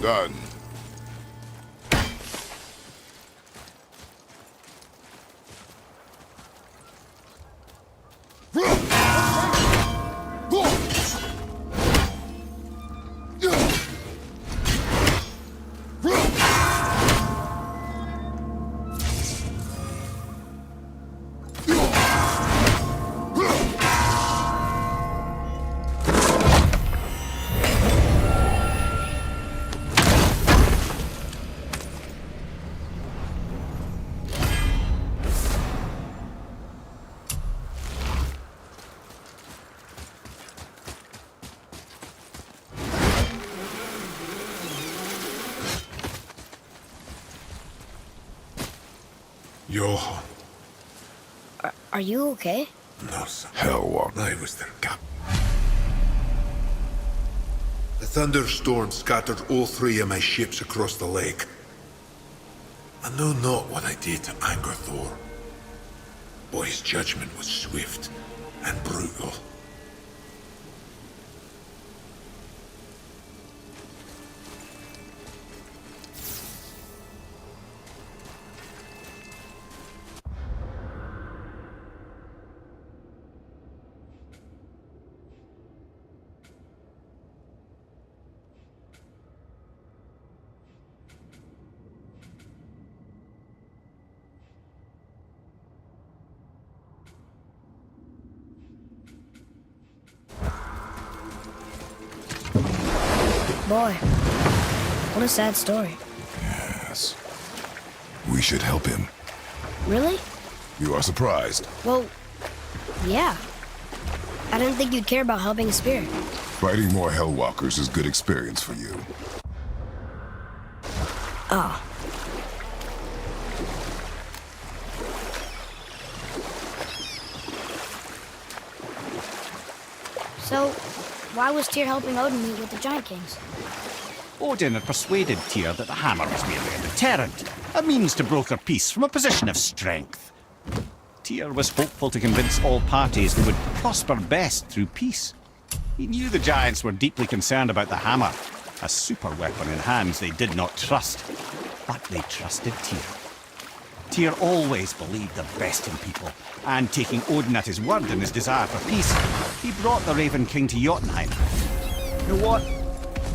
Done. Johan. Are you okay? No, son. Hellwalker. I was their captain. The thunderstorm scattered all three of my ships across the lake. I know not what I did to anger Thor, but his judgment was swift and brutal. Boy, what a sad story. Yes. We should help him. Really? You are surprised. Well, yeah. I didn't think you'd care about helping a spirit. Fighting more Hellwalkers is good experience for you. Ah. So, why was Tyr helping Odin meet with the Giant Kings? Odin had persuaded Tyr that the hammer was merely a deterrent, a means to broker peace from a position of strength. Tyr was hopeful to convince all parties they would prosper best through peace. He knew the giants were deeply concerned about the hammer, a super weapon in hands they did not trust. But they trusted Tyr. Tyr always believed the best in people, and taking Odin at his word in his desire for peace, he brought the Raven King to Jotunheim. You know what?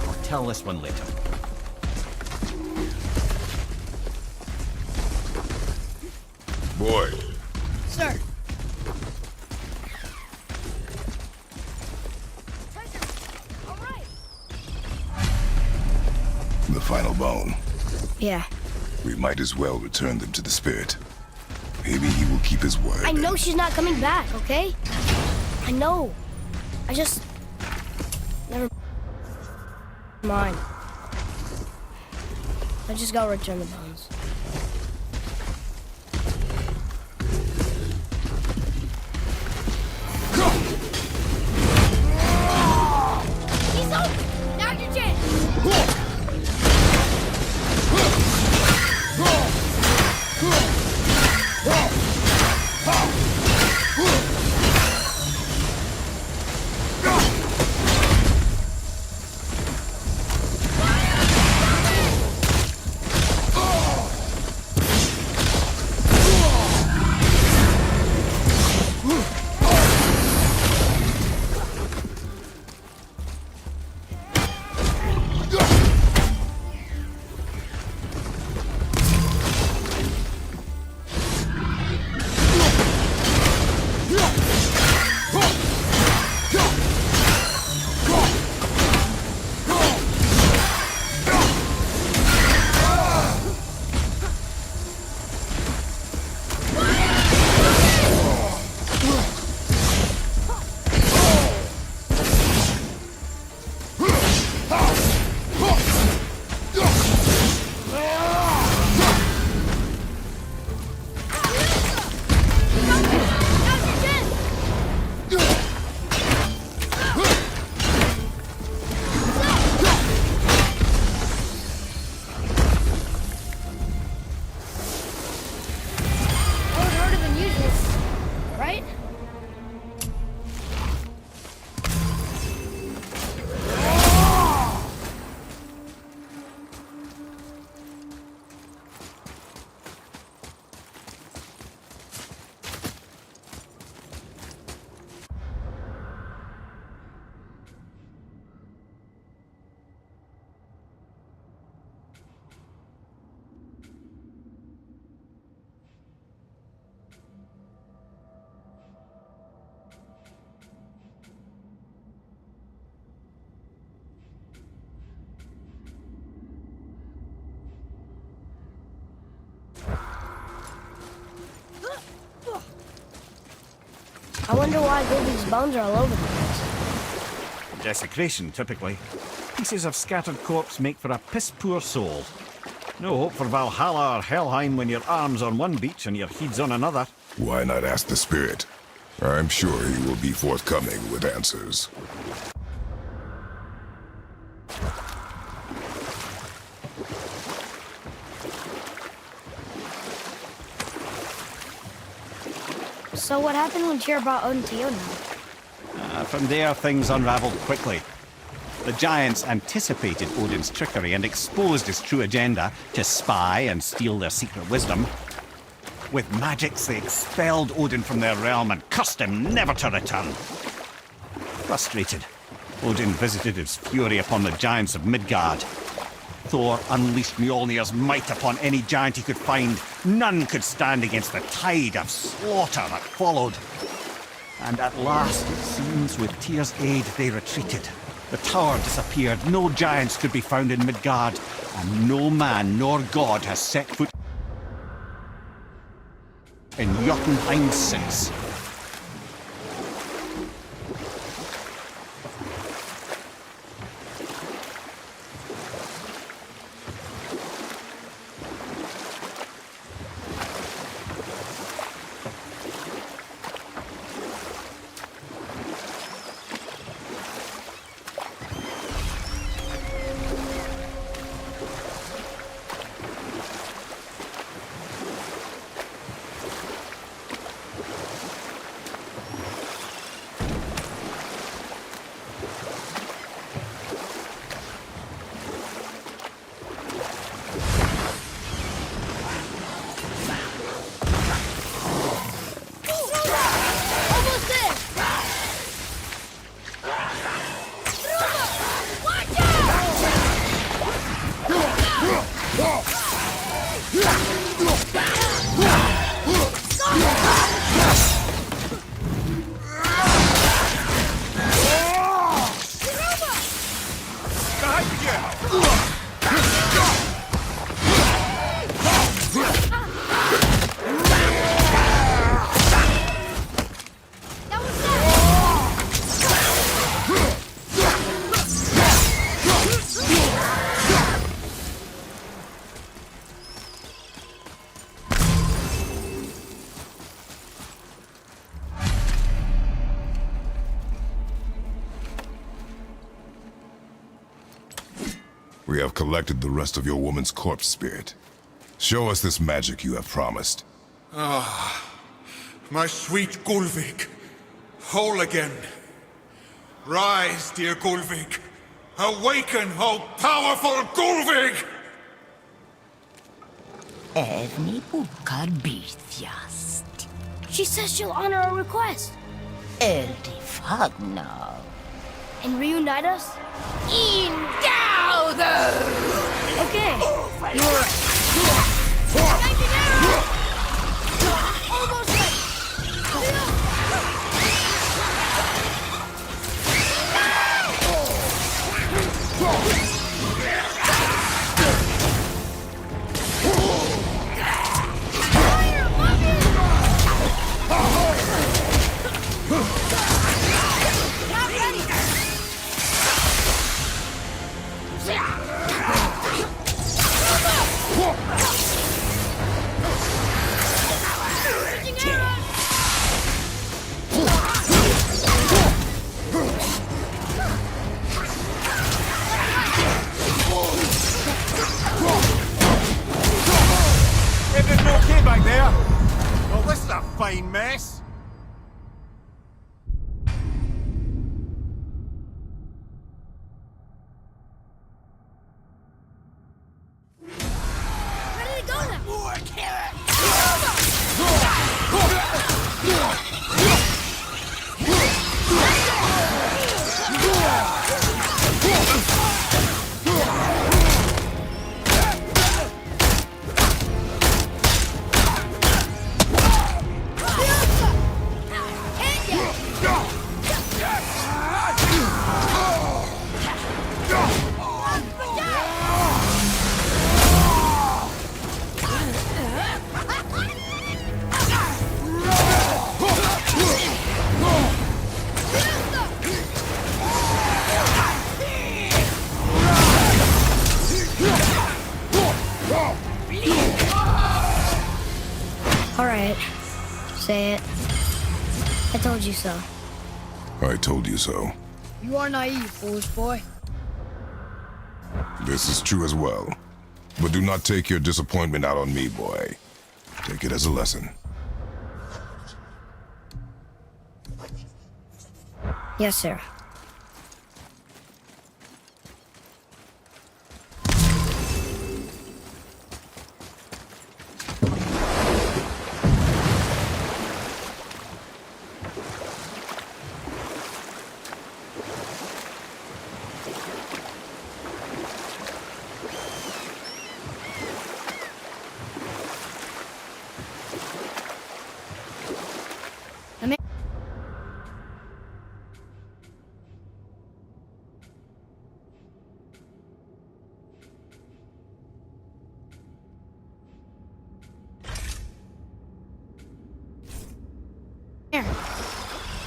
I'll tell this one later. Boy, Sir. All right. the final bone. Yeah. We might as well return them to the spirit. Maybe he will keep his word. I know she's not coming back, okay? I know. I just... Never mind. I just gotta return the bones. He's over! Now's your chance! Right? I wonder why Goldie's bones are all over the place. Desecration, typically. Pieces of scattered corpse make for a piss-poor soul. No hope for Valhalla or Helheim when your arm's on one beach and your head's on another. Why not ask the spirit? I'm sure he will be forthcoming with answers. So what happened when Tyr brought Odin to Jotunheim? From there, things unraveled quickly. The giants anticipated Odin's trickery and exposed his true agenda to spy and steal their secret wisdom. With magics, they expelled Odin from their realm and cursed him never to return. Frustrated, Odin visited his fury upon the giants of Midgard. Thor unleashed Mjolnir's might upon any giant he could find. None could stand against the tide of slaughter that followed. And at last, it seems, with Tyr's aid, they retreated. The tower disappeared, no giants could be found in Midgard, and no man nor god has set foot in Jotunheim since. Almost there! Watch That was We have collected the rest of your woman's corpse spirit. Show us this magic you have promised. My sweet Gulvik, whole again. Rise, dear Gulvik. Awaken, O powerful Gulvik! Evni bukar bitjast. She says she'll honor our request Eldi fagna. and reunite us. Indauder! Okay. You're right. Almost ready. Not ready. Everything okay back there? Well, this is a fine mess. Ready to go now. All right. Say it. I told you so. I told you so. You are naive, foolish boy. This is true as well. But do not take your disappointment out on me, boy. Take it as a lesson. Yes, sir.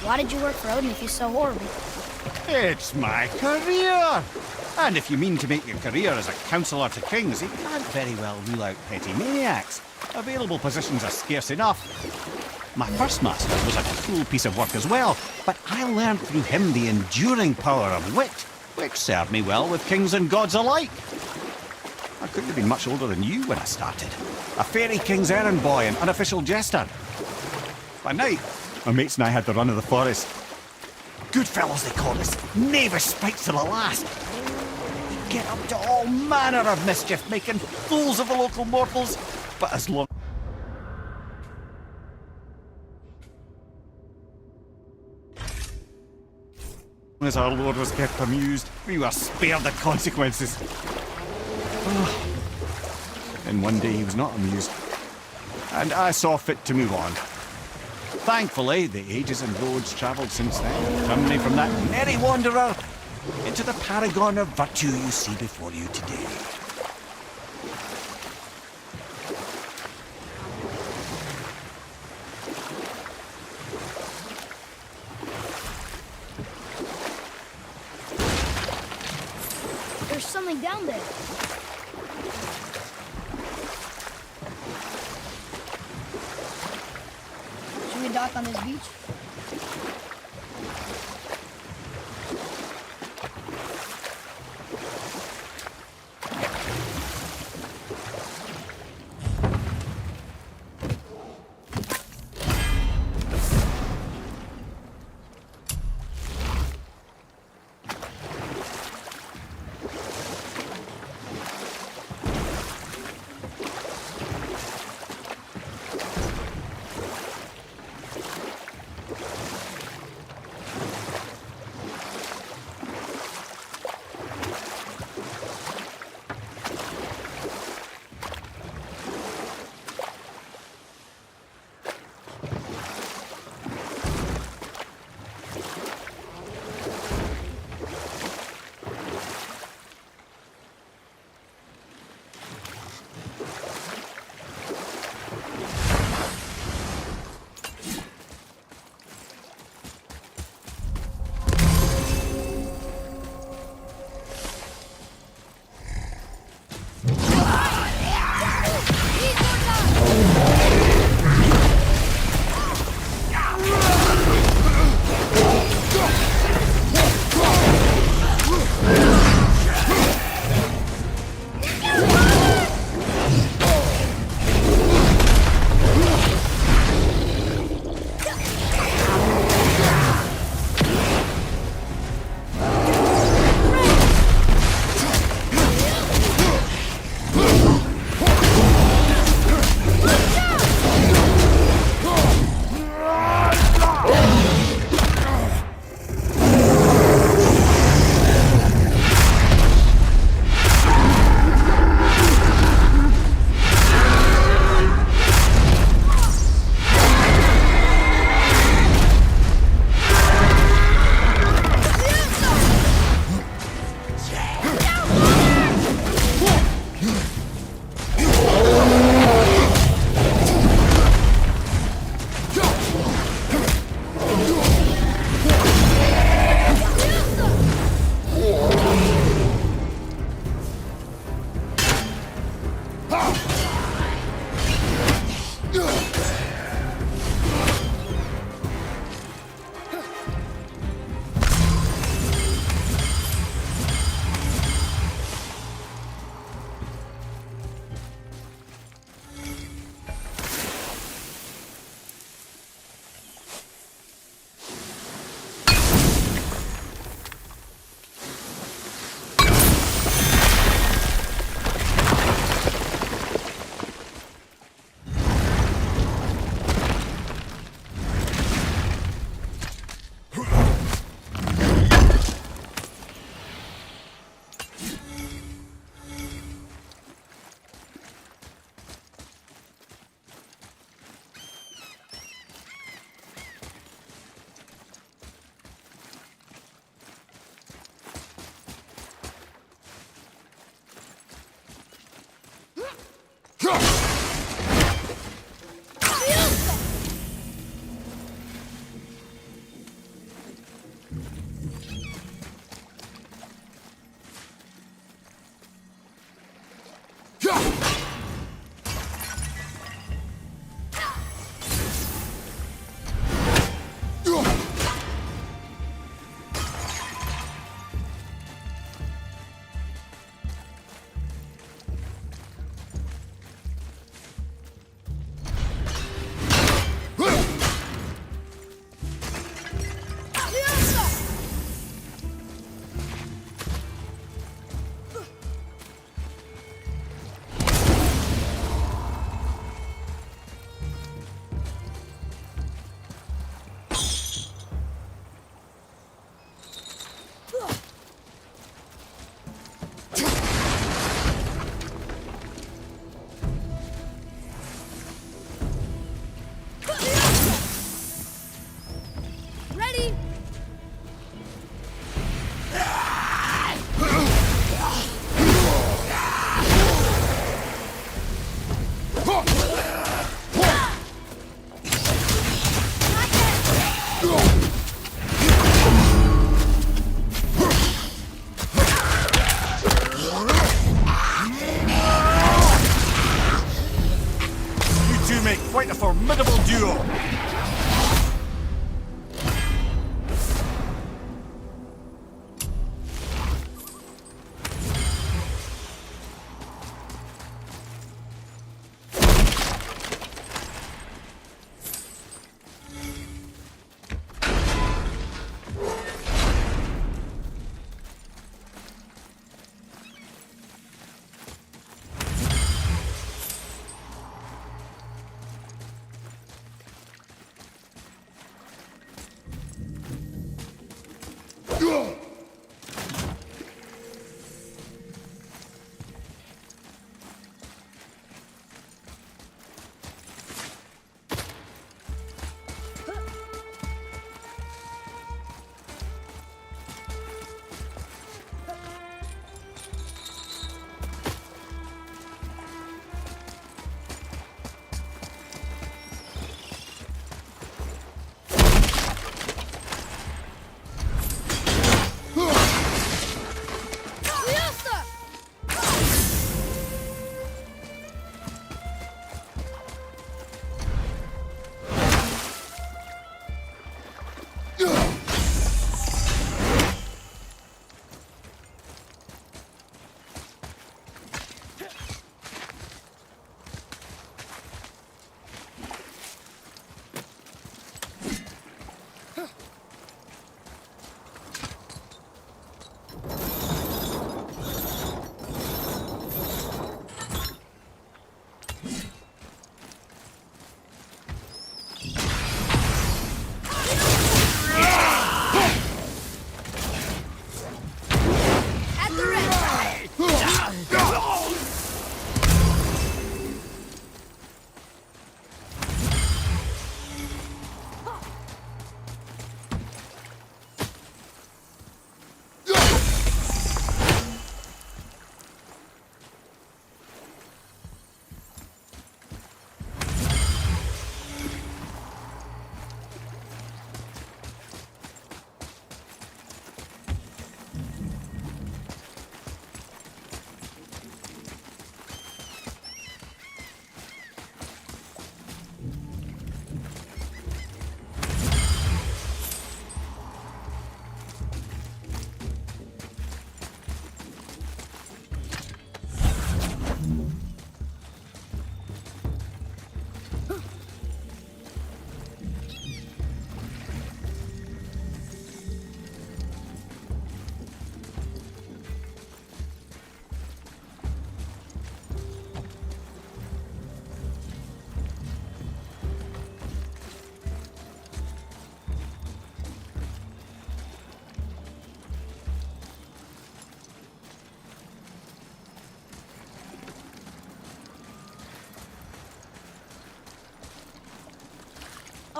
Why did you work for Odin if he's so horrible? It's my career! And if you mean to make your career as a counselor to kings, you can't very well rule out petty maniacs. Available positions are scarce enough. My first master was a cruel piece of work as well, but I learned through him the enduring power of wit, which served me well with kings and gods alike. I couldn't have been much older than you when I started. A fairy king's errand boy and unofficial jester. By night, my mates and I had the run of the forest. Good fellows they called us, knavish spikes to the last. We'd get up to all manner of mischief, making fools of the local mortals, but as long as our lord was kept amused, we were spared the consequences. And one day he was not amused, and I saw fit to move on. Thankfully, the ages and roads travelled since then turned me from that merry wanderer into the paragon of virtue you see before you today. There's something down there. Should we dock on this beach?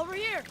Over here!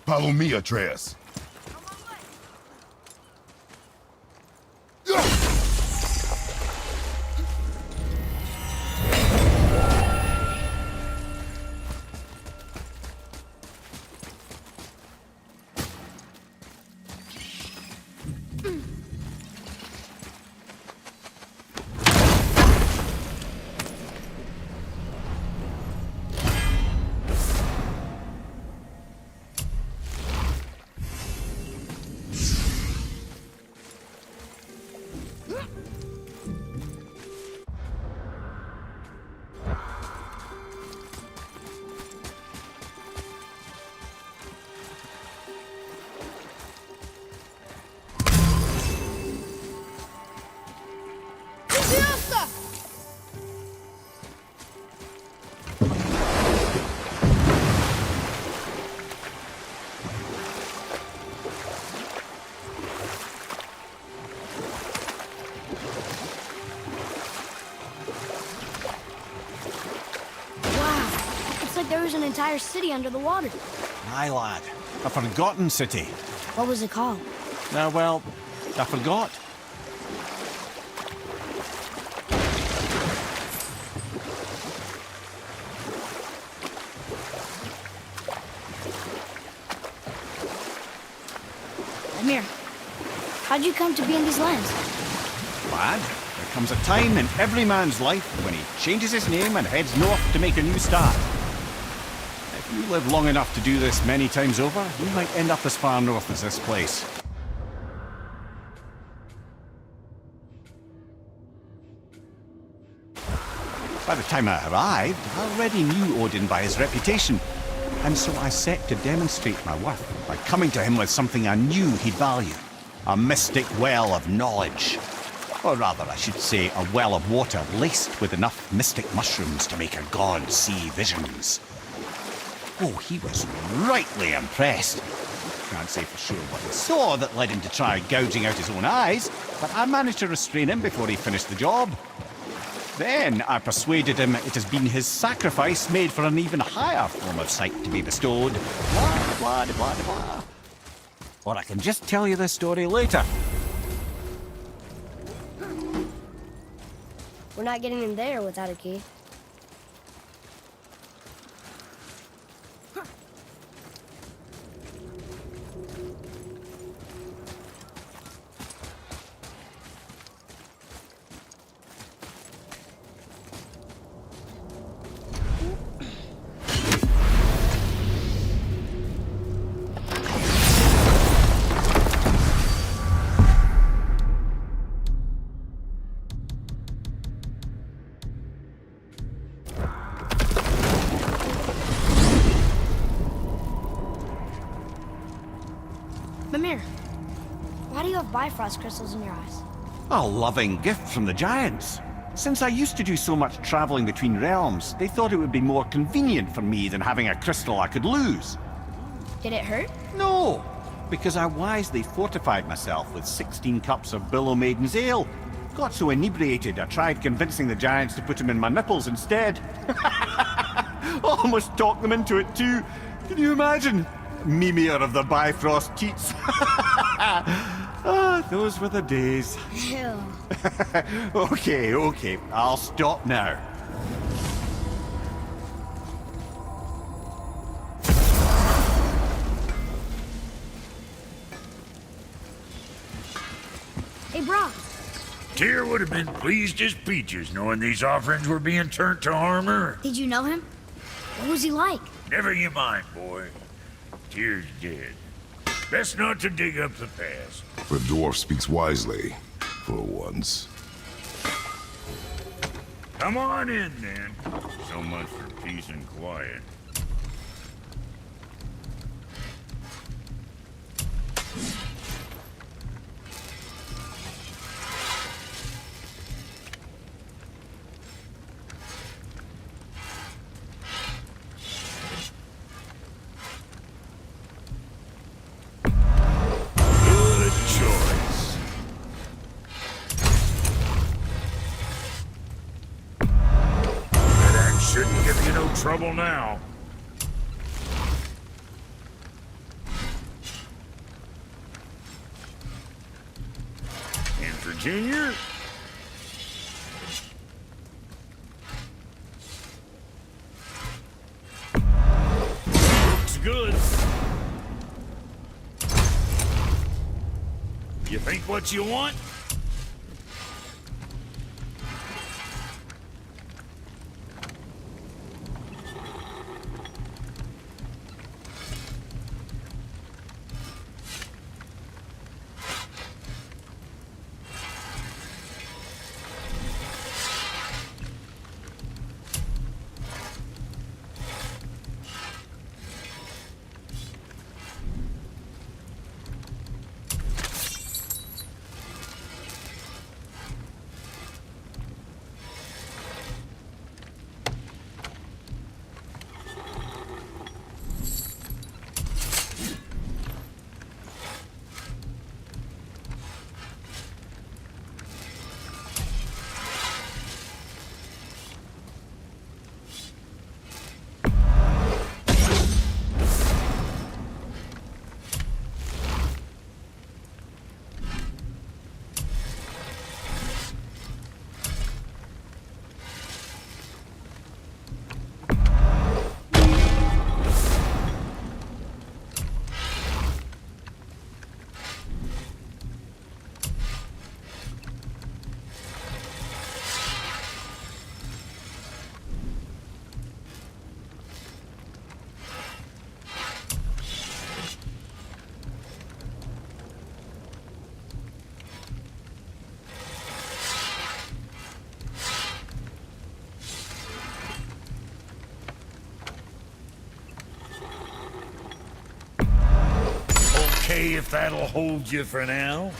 Follow me, Atreus. There was an entire city under the water. Aye, lad. A forgotten city. What was it called? Well, I forgot. Mimir, how'd you come to be in these lands? Lad, there comes a time in every man's life when he changes his name and heads north to make a new start. If you live long enough to do this many times over, you might end up as far north as this place. By the time I arrived, I already knew Odin by his reputation, and so I set to demonstrate my worth by coming to him with something I knew he'd value. A mystic well of knowledge. Or rather, I should say, a well of water laced with enough mystic mushrooms to make a god see visions. Oh, he was rightly impressed. Can't say for sure what he saw that led him to try gouging out his own eyes, but I managed to restrain him before he finished the job. Then I persuaded him it has been his sacrifice made for an even higher form of sight to be bestowed. Blah, blah, blah, blah. Or I can just tell you this story later. We're not getting in there without a key. Mimir, why do you have Bifrost crystals in your eyes? A loving gift from the giants. Since I used to do so much traveling between realms, they thought it would be more convenient for me than having a crystal I could lose. Did it hurt? No, because I wisely fortified myself with 16 cups of Billow Maiden's ale. Got so inebriated, I tried convincing the giants to put them in my nipples instead. Almost talked them into it too. Can you imagine? Mimir of the Bifrost teats. Ah, those were the days. Ew. Okay, I'll stop now. Hey, Brock. Tyr would have been pleased as peaches knowing these offerings were being turned to armor. Did you know him? What was he like? Never you mind, boy. Tyr's dead. Best not to dig up the past. The dwarf speaks wisely, for once. Come on in, then. So much for peace and quiet. Good choice. That axe shouldn't give you no trouble now. Junior? Looks good. You think what you want? Okay, if that'll hold you for now.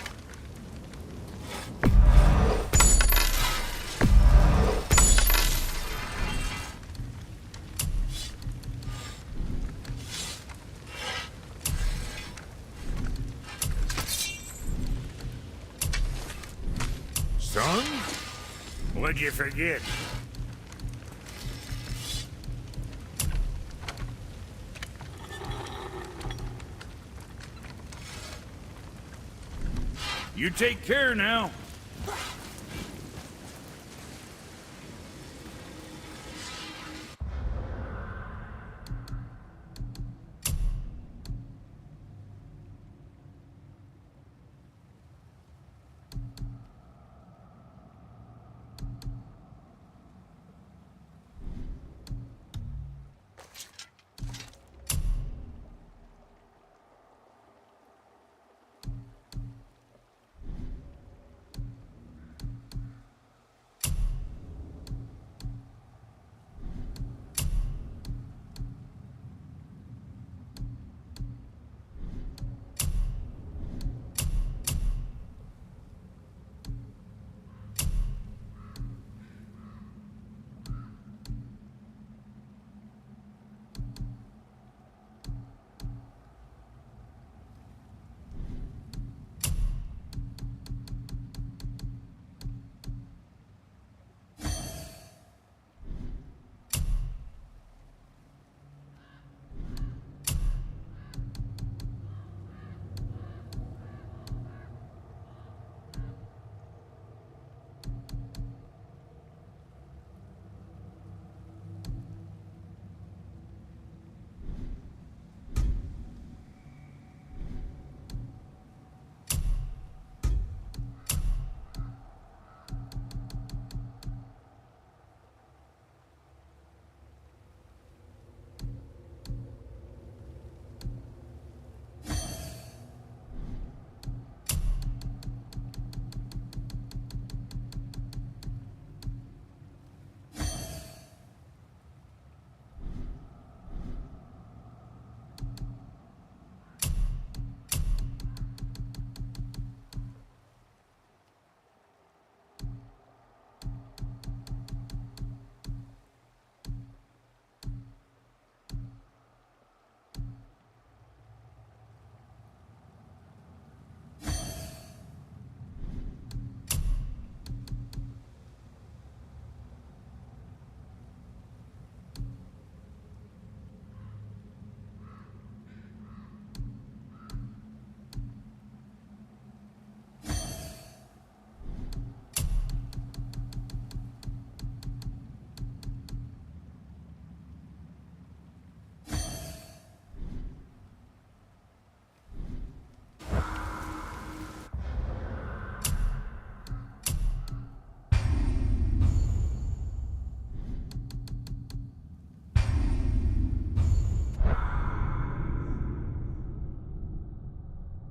Son? What'd you forget? You take care now.